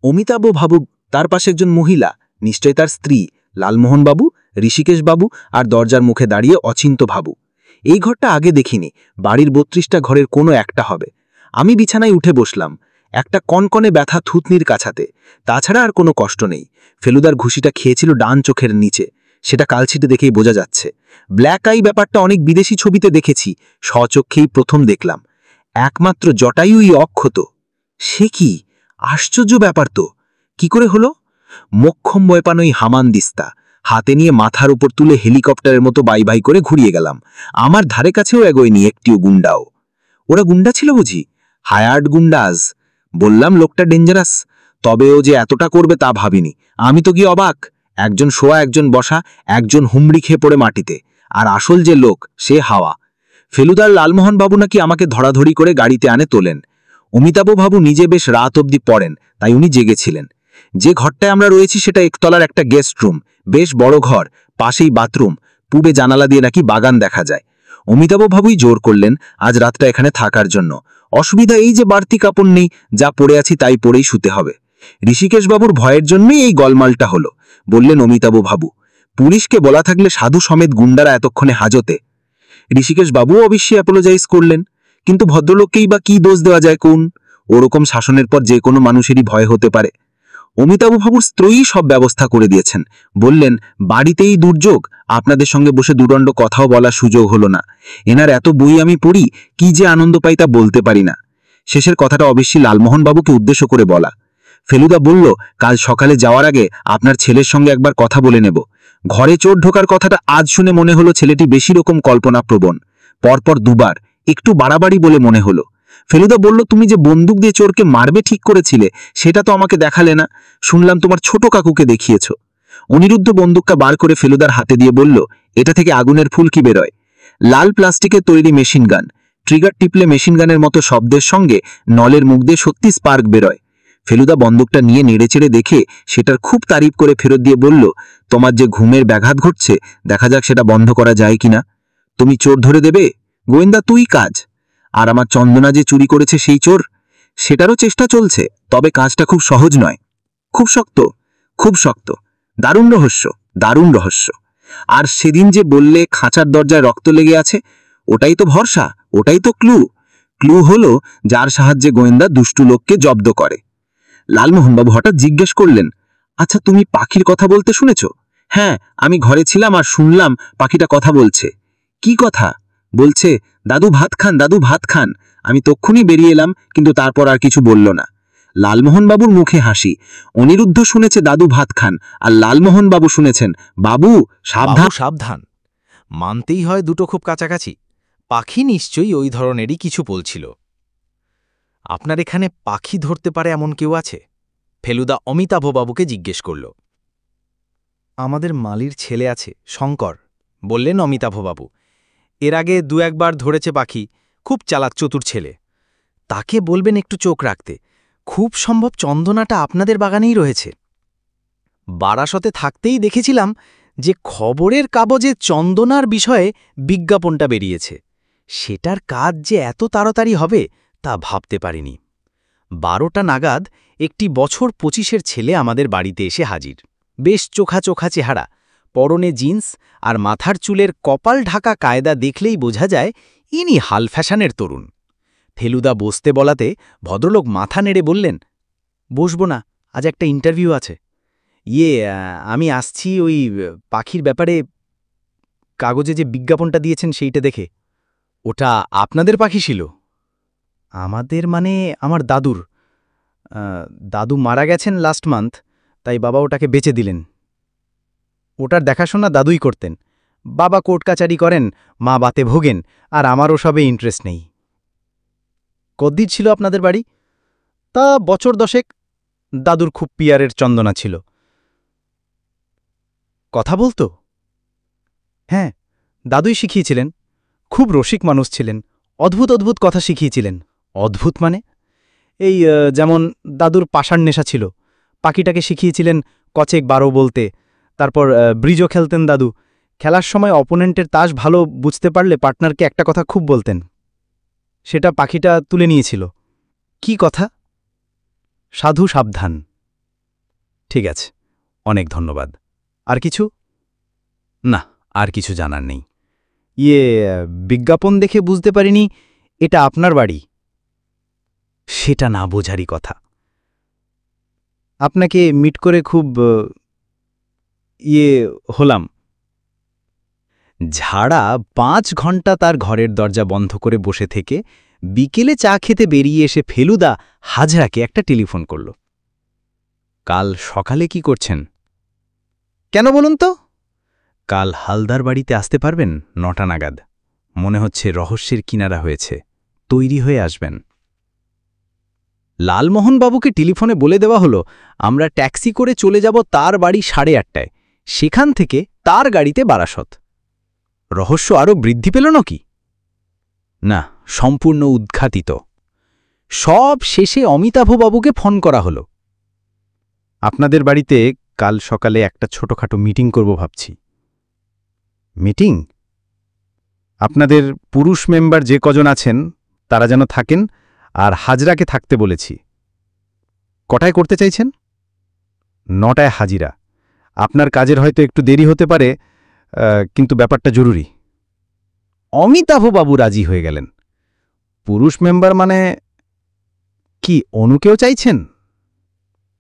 S5: অমিতাভ বাবু, তার পাশে একজন মহিলা, নিশ্চয় তার স্ত্রী, লালমোহনবাবু, ঋষিকেশবাবু, আর দরজার মুখে দাঁড়িয়ে অচিন্ত ভাবু। এই ঘরটা আগে দেখিনি, বাড়ির ৩২টা ঘরের কোনো একটা হবে। আমি বিছানায় উঠে বসলাম, একটা কনকনে ব্যথা থুতনির কাছাতে। তাছাড়া আর কোনো কষ্ট নেই। ফেলুদার ঘুষিটা খেয়েছিল ডান চোখের নিচে, সেটা কালছিটে দেখেই বোঝা যাচ্ছে। ব্ল্যাক আই ব্যাপারটা অনেক বিদেশি ছবিতে দেখেছি, স্বচক্ষেই প্রথম দেখলাম। একমাত্র জটায়ুই অক্ষত। সে কি আশ্চর্য ব্যাপার তো! কি করে হলো? মোক্ষম বয়পানই হামানদিস্তা হাতে নিয়ে মাথার উপর তুলে হেলিকপ্টারের মতো বাই বাই করে ঘুরিয়ে গেলাম। আমার ধারে কাছেও এগোয়নি একটিও গুন্ডাও। ওরা গুন্ডা ছিল বুঝি? হায়ার্ড গুন্ডাজ। বললাম লোকটা ডেঞ্জারাস, তবে ও যে এতটা করবে তা ভাবিনি। আমি তো গিয়ে অবাক। একজন শোয়া, একজন বসা, একজন হুমড়ি খেয়ে পড়ে মাটিতে, আর আসল যে লোক সে হাওয়া। ফেলুদার লালমোহনবাবু নাকি আমাকে ধরাধরি করে গাড়িতে আনে তোলেন। অমিতাভবাবু নিজে বেশ রাত অবধি পড়েন, তাই উনি জেগেছিলেন। যে ঘরটায় আমরা রয়েছি সেটা একতলার একটা গেস্ট রুম, বেশ বড় ঘর, পাশেই বাথরুম, পূবে জানালা দিয়ে নাকি বাগান দেখা যায়। অমিতাভবাবুই জোর করলেন আজ রাতটা এখানে থাকার জন্য। অসুবিধা এই যে বাড়তি কাপড় নেই, যা পরে আছি তাই পরেই শুতে হবে। ঋষিকেশবাবুর ভয়ের জন্যই এই গলমালটা হলো, বললেন অমিতাভবাবু। পুলিশকে বলা থাকলে সাধু সমেত গুন্ডারা এতক্ষণে হাজতে। ঋষিকেশবাবু অবশ্যই অ্যাপোলোজাইজ করলেন, কিন্তু ভদ্রলোককেই বা কি দোষ দেওয়া যায় কোন? ওরকম শাসনের পর যে কোনো মানুষেরই ভয় হতে পারে। অমিতাভবাবুর স্ত্রীই সব ব্যবস্থা করে দিয়েছেন। বললেন, বাড়িতেই দুর্যোগ, আপনাদের সঙ্গে বসে দুদণ্ড কথাও বলার সুযোগ হলো না। এনার এত বই আমি পড়ি, কি যে আনন্দ পাই তা বলতে পারি না। শেষের কথাটা অবশ্যই লালমোহনবাবুকে উদ্দেশ্য করে বলা। ফেলুদা বলল, কাল সকালে যাওয়ার আগে আপনার ছেলের সঙ্গে একবার কথা বলে নেব। ঘরে চোর ঢোকার কথাটা আজ শুনে মনে হলো ছেলেটি বেশি রকম কল্পনাপ্রবণ। পরপর দুবার একটু বাড়াবাড়ি বলে মনে হলো। ফেলুদা বলল, তুমি যে বন্দুক দিয়ে চোরকে মারবে ঠিক করেছিলে, সেটা তো আমাকে দেখালে না। শুনলাম তোমার ছোট কাকুকে দেখিয়েছ। অনিরুদ্ধ বন্দুকটা বার করে ফেলুদার হাতে দিয়ে বলল, এটা থেকে আগুনের ফুলকি বেরোয়। লাল প্লাস্টিকের তৈরি মেশিন গান। ট্রিগার টিপলে মেশিন গানের মতো শব্দের সঙ্গে নলের মুখ দিয়ে সত্যি স্পার্ক বেরোয়। ফেলুদা বন্দুকটা নিয়ে নেড়েচেড়ে দেখে সেটার খুব তারিফ করে ফেরত দিয়ে বলল, তোমার যে ঘুমের ব্যাঘাত ঘটছে, দেখা যাক সেটা বন্ধ করা যায় কিনা। তুমি চোর ধরে দেবে? গোয়েন্দা তুই কাজ। আর আমার চন্দনা যে চুরি করেছে সেই চোর, সেটারও চেষ্টা চলছে, তবে কাজটা খুব সহজ নয়, খুব শক্ত, খুব শক্ত। দারুণ রহস্য, দারুণ রহস্য। আর সেদিন যে বললে খাঁচার দরজায় রক্ত লেগে আছে, ওটাই তো ভরসা, ওটাই তো ক্লু। ক্লু হলো যার সাহায্যে গোয়েন্দা দুষ্টু লোককে জব্দ করে। লালমোহনবাবু হঠাৎ জিজ্ঞেস করলেন, আচ্ছা তুমি পাখির কথা বলতে শুনেছ? হ্যাঁ, আমি ঘরে ছিলাম আর শুনলাম পাখিটা কথা বলছে। কি কথা? বলছে, দাদু ভাত খান, দাদু ভাত খান। আমি তক্ষুনি বেরিয়ে এলাম, কিন্তু তারপর আর কিছু বলল না। লালমোহনবাবুর মুখে হাসি। অনিরুদ্ধ শুনেছে দাদু ভাত খান, আর লালমোহনবাবু শুনেছেন, বাবু সাবধান।
S3: সাবধান। মানতেই হয় দুটো খুব কাছাকাছি। পাখি নিশ্চয়ই ওই ধরনেরই কিছু বলছিল। আপনার এখানে পাখি ধরতে পারে এমন কেউ আছে? ফেলুদা অমিতাভবাবুকে জিজ্ঞেস করল। আমাদের মালির ছেলে আছে, শঙ্কর, বললেন অমিতাভবাবু। এর আগে ২-১ বার ধরেছে পাখি, খুব চালাক চতুর ছেলে। তাকে বলবেন একটু চোখ রাখতে। খুব সম্ভব চন্দনাটা আপনাদের বাগানেই রয়েছে। বারাসতে থাকতেই দেখেছিলাম যে খবরের কাগজে চন্দনার বিষয়ে বিজ্ঞাপনটা বেরিয়েছে। সেটার কাজ যে এত তাড়াতাড়ি হবে তা ভাবতে পারিনি। ১২টা নাগাদ একটি বছর ২৫-এর ছেলে আমাদের বাড়িতে এসে হাজির। বেশ চোখা চোখা চেহারা, পরনে জিন্স আর মাথার চুলের কপাল ঢাকা কায়দা দেখলেই বোঝা যায় ইনি হাল ফ্যাশনের তরুণ। ফেলুদা বসতে বলাতে ভদ্রলোক মাথা নেড়ে বললেন, বসবো না, আজ একটা ইন্টারভিউ আছে। আমি আসছি ওই পাখির ব্যাপারে, কাগজে যে বিজ্ঞাপনটা দিয়েছেন সেইটা দেখে। ওটা আপনাদের পাখি ছিল? আমাদের মানে আমার দাদুর। দাদু মারা গেছেন লাস্ট মান্থ, তাই বাবা ওটাকে বেচে দিলেন। ওটার দেখাশোনা দাদুই করতেন। বাবা কোর্ট কাচারি করেন, মা বাতে ভোগেন, আর আমার ওসবে ইন্টারেস্ট নেই। কদ্দিন ছিল আপনাদের বাড়ি? তা বছর 10। দাদুর খুব পিয়ারের চন্দনা ছিল। কথা বলতো? হ্যাঁ, দাদুই শিখিয়েছিলেন। খুব রসিক মানুষ ছিলেন, অদ্ভুত অদ্ভুত কথা শিখিয়েছিলেন। অদ্ভুত মানে? এই যেমন দাদুর পাষাণ নেশা ছিল, পাখিটাকে শিখিয়েছিলেন কচেক 12 বলতে। তারপর ব্রিজও খেলতেন দাদু। খেলার সময় অপোনেন্টের তাস ভালো বুঝতে পারলে পার্টনারকে একটা কথা খুব বলতেন, সেটা পাখিটা তুলে নিয়েছিল। কি কথা? সাধু সাবধান। ঠিক আছে, অনেক ধন্যবাদ। আর কিছু? না, আর কিছু জানার নেই। বিজ্ঞাপন দেখে বুঝতে পারিনি এটা আপনার বাড়ি। সেটা না বোঝারই কথা। আপনাকে মিট করে খুব হলাম। ঝাড়া 5 ঘন্টা তার ঘরের দরজা বন্ধ করে বসে থেকে বিকেলে চা খেতে বেরিয়ে এসে ফেলুদা হাজরাকে একটা টেলিফোন করল। কাল সকালে কি করছেন? কেন বলুন তো? কাল হালদার বাড়িতে আসতে পারবেন 9টা নাগাদ। মনে হচ্ছে রহস্যের কিনারা হয়েছে, তৈরি হয়ে আসবেন। লালমোহনবাবুকে টেলিফোনে বলে দেওয়া হলো আমরা ট্যাক্সি করে চলে যাব তার বাড়ি 8:30টায়, সেখান থেকে তার গাড়িতে বারাসত। রহস্য আরও বৃদ্ধি পেল নাকি? না, সম্পূর্ণ উদ্ঘাটিত। সব শেষে অমিতাভবাবুকে ফোন করা হলো। আপনাদের বাড়িতে কাল সকালে একটা ছোটখাটো মিটিং করব ভাবছি। মিটিং? আপনাদের পুরুষ মেম্বার যে কজন আছেন তারা যেন থাকেন, আর হাজরাকে থাকতে বলেছি। কটায় করতে চাইছেন? 9টায় হাজিরা। আপনার কাজের হয়তো একটু দেরি হতে পারে, কিন্তু ব্যাপারটা জরুরি। অমিতাভবাবু রাজি হয়ে গেলেন। পুরুষ মেম্বার মানে কি অনুকেও চাইছেন?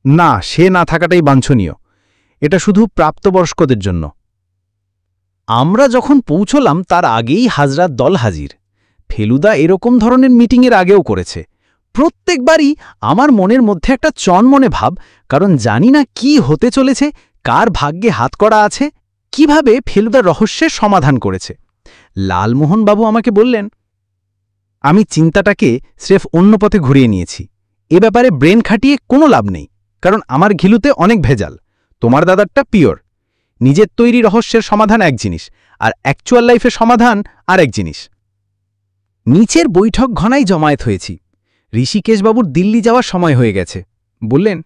S3: না, সে না থাকাটাই বাঞ্ছনীয়। এটা শুধু প্রাপ্তবয়স্কদের জন্য। আমরা যখন পৌঁছলাম তার আগেই হাজরার দল হাজির। ফেলুদা এরকম ধরনের মিটিংয়ের আগেও করেছে। প্রত্যেকবারই আমার মনের মধ্যে একটা চনমনে ভাব, কারণ জানি না কি হতে চলেছে, কার ভাগ্যে হাতকড়া আছে, কিভাবে ফেলুদা রহস্যের সমাধান করেছে। লালমোহনবাবু আমাকে বললেন, আমি চিন্তাটাকে স্রেফ অন্য পথে ঘুরিয়ে নিয়েছি। এ ব্যাপারে ব্রেন খাটিয়ে কোনো লাভ নেই, কারণ আমার ঘিলুতে অনেক ভেজাল। তোমার দাদারটা পিওর। নিজের তৈরি রহস্যের সমাধান এক জিনিস, আর অ্যাকচুয়াল লাইফের সমাধান আর এক জিনিস। নিচের বৈঠক ঘনাই জমায়েত হয়েছি। ঋষিকেশবাবুর দিল্লি যাওয়ার সময় হয়ে গেছে। বললেন,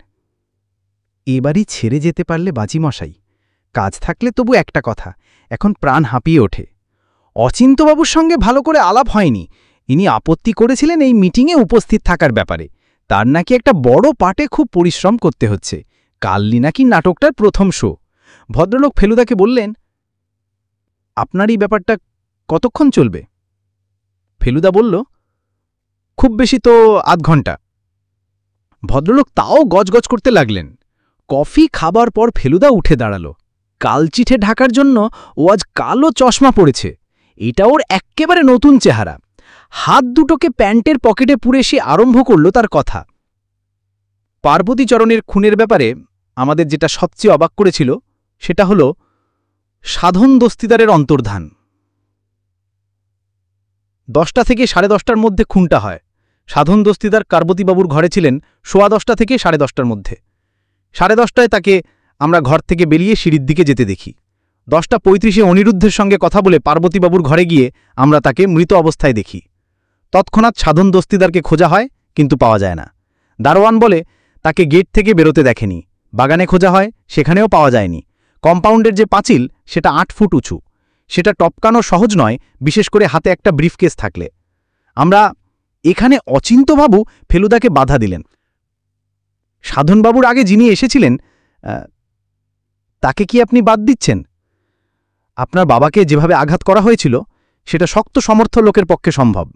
S3: এবারই ছেড়ে যেতে পারলে বাজিমশাই। কাজ থাকলে তবু একটা কথা, এখন প্রাণ হাঁপিয়ে ওঠে। অচিন্তবাবুর সঙ্গে ভালো করে আলাপ হয়নি। ইনি আপত্তি করেছিলেন এই মিটিংয়ে উপস্থিত থাকার ব্যাপারে। তার নাকি একটা বড় পার্টে খুব পরিশ্রম করতে হচ্ছে। কালই নাকি নাটকটার প্রথম শো। ভদ্রলোক ফেলুদাকে বললেন, আপনার এই ব্যাপারটা কতক্ষণ চলবে? ফেলুদা বলল, খুব বেশি তো আধ ঘন্টা। ভদ্রলোক তাও গজগজ করতে লাগলেন। কফি খাবার পর ফেলুদা উঠে দাঁড়াল। কালচিঠে ঢাকার জন্য ও আজ কালো চশমা পড়েছে। এটা ওর এক্কেবারে নতুন চেহারা। হাত দুটোকে প্যান্টের পকেটে পুরে সে আরম্ভ করল তার কথা। পার্বতীচরণের খুনের ব্যাপারে আমাদের যেটা সবচেয়ে অবাক করেছিল সেটা হল সাধন দস্তিদারের অন্তর্ধান। 10টা থেকে 10:30টার মধ্যে খুনটা হয়। সাধন দস্তিদার কার্বতীবাবুর ঘরে ছিলেন 10:15 থেকে 10:30টার মধ্যে। 10:30টায় তাকে আমরা ঘর থেকে বেরিয়ে সিঁড়ির দিকে যেতে দেখি। 10:35-এ অনিরুদ্ধের সঙ্গে কথা বলে পার্বতীবাবুর ঘরে গিয়ে আমরা তাকে মৃত অবস্থায় দেখি। তৎক্ষণাৎ সাধন দস্তিদারকে খোঁজা হয়, কিন্তু পাওয়া যায় না। দারোয়ান বলে তাকে গেট থেকে বেরোতে দেখেনি। বাগানে খোঁজা হয়, সেখানেও পাওয়া যায়নি। কম্পাউন্ডের যে পাঁচিল সেটা 8 ফুট উঁচু। সেটা টপকানো সহজ নয়, বিশেষ করে হাতে একটা ব্রিফকেস থাকলে। আমরা এখানে অচিন্তবাবু ফেলুদাকে বাধা দিলেন। সাধনবাবুর আগে যিনি এসেছিলেন তাকে কি আপনি বাদ দিচ্ছেন? আপনার বাবাকে যেভাবে আঘাত করা হয়েছিল সেটা শক্ত সমর্থ লোকের পক্ষে সম্ভব।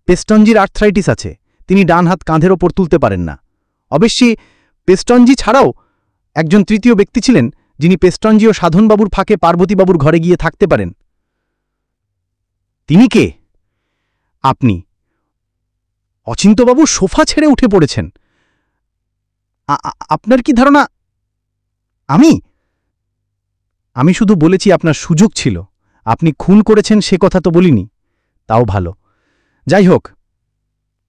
S3: পেস্টনজির আর্থ্রাইটিস আছে, তিনি ডান হাত কাঁধের ওপর তুলতে পারেন না। অবশ্যই পেস্টনজি ছাড়াও একজন তৃতীয় ব্যক্তি ছিলেন যিনি পেস্টনজি ও সাধনবাবুর ফাঁকে পার্বতীবাবুর ঘরে গিয়ে থাকতে পারেন। তিনি কে? আপনি।
S1: অচিন্ত্যবাবু সোফা ছেড়ে উঠে পড়েছেন। আপনার কি ধারণা? আমি শুধু বলেছি আপনার সুযোগ ছিল। আপনি খুন করেছেন সে কথা তো বলিনি। তাও ভালো। যাই হোক,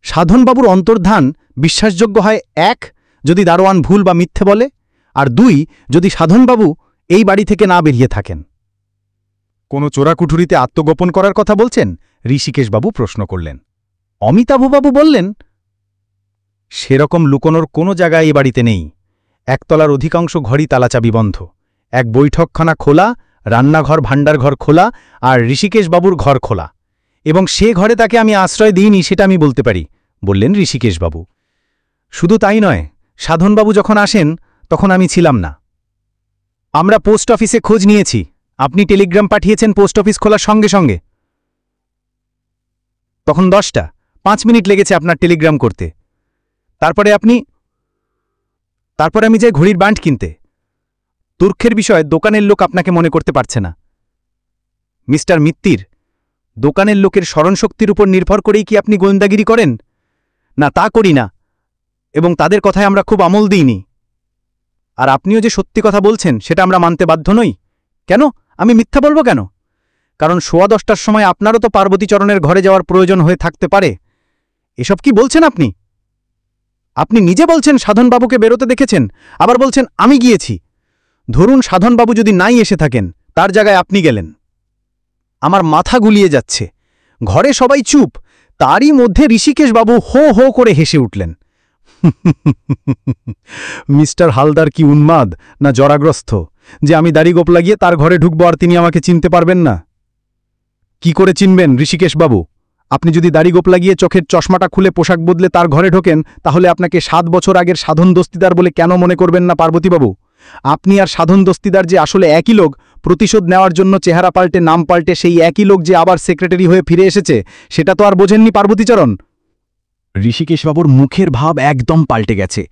S1: সাধনবাবুর অন্তর্ধান বিশ্বাসযোগ্য হয় ১, যদি দারোয়ান ভুল বা মিথ্যে বলে, আর ২, যদি সাধনবাবু এই বাড়ি থেকে না বেরিয়ে থাকেন। কোনো চোরাকুঠুরিতে আত্মগোপন করার কথা বলছেন? ঋষিকেশবাবু প্রশ্ন করলেন। অমিতাভবাবু বললেন, সেরকম লুকোনোর কোনো জায়গায় এ বাড়িতে নেই। একতলার অধিকাংশ ঘরই তালাচাবি বন্ধ। এক বৈঠকখানা খোলা, রান্নাঘর ভাণ্ডারঘর খোলা, আর ঋষিকেশবাবুর ঘর খোলা, এবং সে ঘরে তাকে আমি আশ্রয় দিইনি সেটা আমি বলতে পারি, বললেন ঋষিকেশবাবু। শুধু তাই নয়, সাধনবাবু যখন আসেন তখন আমি ছিলাম না। আমরা পোস্ট অফিসে খোঁজ নিয়েছি। আপনি টেলিগ্রাম পাঠিয়েছেন পোস্ট অফিস খোলার সঙ্গে সঙ্গে। তখন 10টা 5 মিনিট লেগেছে আপনার টেলিগ্রাম করতে। তারপরে আমি যাই ঘড়ির বান্ড কিনতে। তুর্কের বিষয়ে দোকানের লোক আপনাকে মনে করতে পারছে না। মিস্টার মিত্তির, দোকানের লোকের স্মরণশক্তির উপর নির্ভর করেই কি আপনি গোয়েন্দাগিরি করেন? না, তা করি না, এবং তাদের কথায় আমরা খুব আমল দিইনি। আর আপনিও যে সত্যি কথা বলছেন সেটা আমরা মানতে বাধ্য নই। কেন? আমি মিথ্যা বলবো কেন? কারণ 10:15টার সময় আপনারও তো পার্বতীচরণের ঘরে যাওয়ার প্রয়োজন হয়ে থাকতে পারে। এসব কি বলছেন আপনি? আপনি নিজে বলছেন সাধনবাবুকে বেরোতে দেখেছেন, আবার বলছেন আমি গিয়েছি। ধরুন সাধনবাবু যদি নাই এসে থাকেন, তার জায়গায় আপনি গেলেন। আমার মাথা গুলিয়ে যাচ্ছে। ঘরে সবাই চুপ, তারই মধ্যে ঋষিকেশবাবু হো হো করে হেসে উঠলেন। মিস্টার হালদার কি উন্মাদ না জরাগ্রস্ত যে আমি দাড়িগোপ লাগিয়ে তার ঘরে ঢুকব আর তিনি আমাকে চিনতে পারবেন না? কি করে চিনবেন ঋষিকেশবাবু? আপনি যদি দাড়িগোপ লাগিয়ে চোখের চশমাটা খুলে পোশাক বদলে তার ঘরে ঢোকেন, তাহলে আপনাকে 7 বছর আগের সাধন দস্তিদার বলে কেন মনে করবেন না পার্বতীবাবু? আপনি আর সাধন দস্তিদার যে আসলে একই লোক, প্রতিশোধ নেওয়ার জন্য চেহারা পাল্টে নাম পাল্টে সেই একই লোক যে আবার সেক্রেটারি হয়ে ফিরে এসেছে, সেটা তো আর বোঝেননি পার্বতীচরণ। ঋষিকেশবাবুর মুখের ভাব একদম পাল্টে গেছে।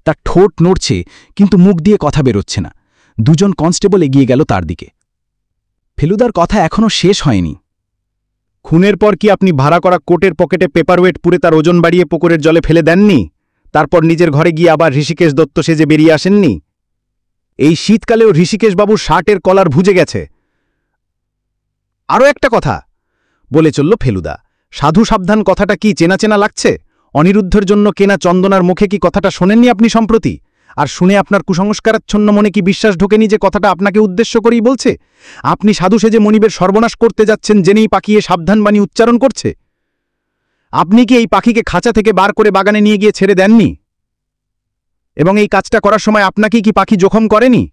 S1: তার ঠোঁট নড়ছে, কিন্তু মুখ দিয়ে কথা বেরোচ্ছে না। 2জন কনস্টেবল এগিয়ে গেল তার দিকে। ফেলুদার কথা এখনও শেষ হয়নি। খুনের পর কি আপনি ভাড়া করা কোটের পকেটে পেপারওয়েট পুরে তার ওজন বাড়িয়ে পুকুরের জলে ফেলে দেননি? তারপর নিজের ঘরে গিয়ে আবার ঋষিকেশ দত্ত সেজে বেরিয়ে আসেননি? এই শীতকালেও ঋষিকেশবাবুর শার্টের কলার ভুজে গেছে। আরও একটা কথা বলে চলল ফেলুদা। সাধু সাবধান কথাটা কি চেনা চেনা লাগছে? অনিরুদ্ধের জন্য কেনা চন্দনার মুখে কি কথাটা শোনেননি আপনি সম্প্রতি? আর শুনে আপনার কুসংস্কারাচ্ছন্ন মনে কি বিশ্বাস ঢোকেনি যে কথাটা আপনাকে উদ্দেশ্য করেই বলছে? আপনি সাধু সেজে মনিবের সর্বনাশ করতে যাচ্ছেন জেনেই পাকিয়ে সাবধান বাণী উচ্চারণ করছে। আপনি কি এই পাখিকে খাঁচা থেকে বার করে বাগানে নিয়ে গিয়ে ছেড়ে দেননি? এবং এই কাজটা করার সময় আপনাকেই কি পাখি জখম করেনি?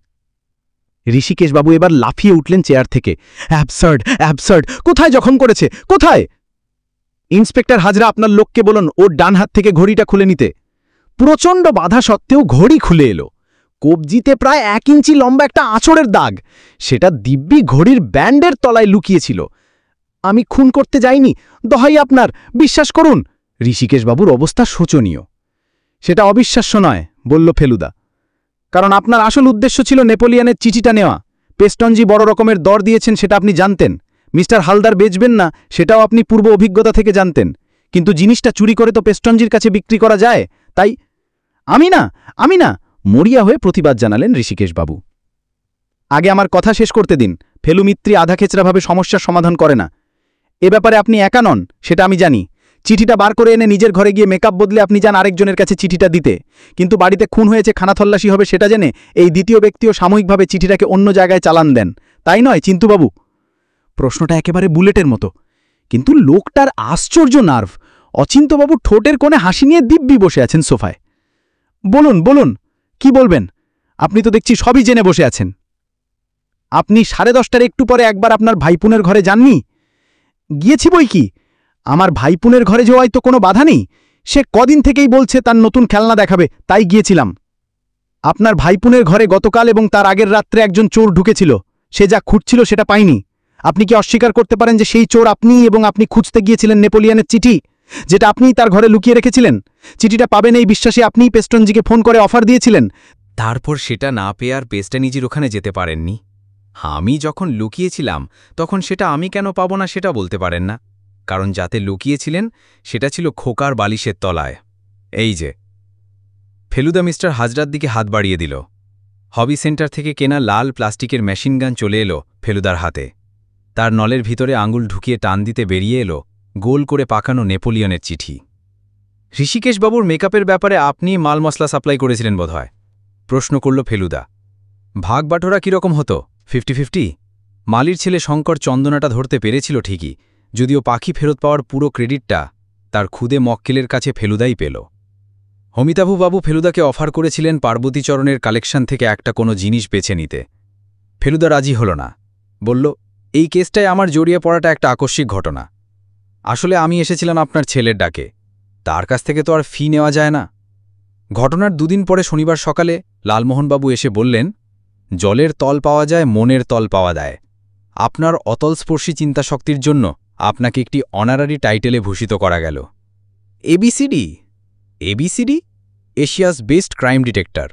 S1: ঋষিকেশবাবু এবার লাফিয়ে উঠলেন চেয়ার থেকে। Absurd, absurd! কোথায় জখম করেছে? কোথায়? ইন্সপেক্টর হাজরা, আপনার লোককে বলুন ওর ডান হাত থেকে ঘড়িটা খুলে নিতে। প্রচণ্ড বাধা সত্ত্বেও ঘড়ি খুলে এলো। কবজিতে প্রায় 1 ইঞ্চি লম্বা একটা আঁচড়ের দাগ। সেটা দিব্যি ঘড়ির ব্যান্ডের তলায় লুকিয়েছিল। আমি খুন করতে যাইনি, দহাই আপনার, বিশ্বাস করুন। ঋষিকেশবাবুর অবস্থা শোচনীয়। সেটা অবিশ্বাস্য নয়, বলল ফেলুদা, কারণ আপনার আসল উদ্দেশ্য ছিল নেপোলিয়নের চিঠিটা নেওয়া। পেস্টনজি বড় রকমের দর দিয়েছেন সেটা আপনি জানতেন। মিস্টার হালদার বেচবেন না সেটাও আপনি পূর্ব অভিজ্ঞতা থেকে জানতেন। কিন্তু জিনিসটা চুরি করে তো পেস্টনজির কাছে বিক্রি করা যায়, তাই আমি না মরিয়া হয়ে প্রতিবাদ জানালেন ঋষিকেশবাবু। আগে আমার কথা শেষ করতে দিন। ফেলু মিত্রি আধাখেচড়াভাবে সমস্যার সমাধান করে না। এ ব্যাপারে আপনি একা নন, সেটা আমি জানি। চিঠিটা বার করে এনে নিজের ঘরে গিয়ে মেকআপ বদলে আপনি যান আরেকজনের কাছে চিঠিটা দিতে, কিন্তু বাড়িতে খুন হয়েছে, খানাতল্লাশি হবে সেটা জেনে এই দ্বিতীয় ব্যক্তিও সাময়িকভাবে চিঠিটাকে অন্য জায়গায় চালান দেন, তাই নয় চিন্তুবাবু? প্রশ্নটা একেবারে বুলেটের মতো, কিন্তু লোকটার আশ্চর্য নার্ভ। অচিন্ত্যবাবু ঠোঁটের কোণে হাসি নিয়ে দিব্যি বসে আছেন সোফায়। বলুন, কি বলবেন? আপনি তো দেখছি সবই জেনে বসে আছেন। আপনি 10:30টার একটু পরে একবার আপনার ভাইপুনের ঘরে যাননি? গিয়েছি বই কি, আমার ভাইপুনের ঘরে যাওয়ায় তো কোনো বাধা নেই। সে কদিন থেকেই বলছে তার নতুন খেলনা দেখাবে, তাই গিয়েছিলাম। আপনার ভাইপুনের ঘরে গতকাল এবং তার আগের রাত্রে একজন চোর ঢুকেছিল। সে যা খুঁজছিল সেটা পায়নি। আপনি কি অস্বীকার করতে পারেন যে সেই চোর আপনি, এবং আপনি খুঁজতে গিয়েছিলেন নেপোলিয়নের চিঠি, যেটা আপনিই তার ঘরে লুকিয়ে রেখেছিলেন? চিঠিটা পাবেন এই বিশ্বাসে আপনিই পেস্টনজিকে ফোন করে অফার দিয়েছিলেন।
S6: তারপর সেটা না পেয়ে আর পেস্টনজির ওখানে যেতে পারেননি। আমি যখন লুকিয়েছিলাম তখন সেটা আমি কেন পাবো না সেটা বলতে পারেন না। কারণ যাতে লুকিয়েছিলেন সেটা ছিল খোকার বালিশের তলায়। এই যে। ফেলুদা মিস্টার হাজরার দিকে হাত বাড়িয়ে দিল। হবি সেন্টার থেকে কেনা লাল প্লাস্টিকের মেশিনগান চলে এলো ফেলুদার হাতে। তার নলের ভিতরে আঙুল ঢুকিয়ে টান দিতে বেরিয়ে এলো গোল করে পাকানো নেপোলিয়নের চিঠি। ঋষিকেশবাবুর মেকআপের ব্যাপারে আপনি মাল মশলা সাপ্লাই করেছিলেন বোধহয়, প্রশ্ন করল ফেলুদা। ভাগ বাটোরা কীরকম হতো? 50-50? মালির ছেলে শঙ্কর চন্দনাটা ধরতে পেরেছিল ঠিকই, যদিও পাখি ফেরত পাওয়ার পুরো ক্রেডিটটা তার খুদে মক্কেলের কাছে ফেলুদাই পেল। অমিতাভবাবু ফেলুদাকে অফার করেছিলেন পার্বতীচরণের কালেকশন থেকে একটা কোনো জিনিস বেছে নিতে। ফেলুদা রাজি হল না, বলল, এই কেসটায় আমার জড়িয়ে পড়াটা একটা আকস্মিক ঘটনা। আসলে আমি এসেছিলাম আপনার ছেলের ডাকে, তার কাছ থেকে তো আর ফি নেওয়া যায় না। ঘটনার দুদিন পরে শনিবার সকালে লালমোহনবাবু এসে বললেন, জলের তল পাওয়া যায়, মনের তল পাওয়া যায়। আপনার অতলস্পর্শী চিন্তাশক্তির জন্য আপনাকে একটি অনারারি টাইটেলে ভূষিত করা গেল। ABCD? ABCD? Asia's best crime detector.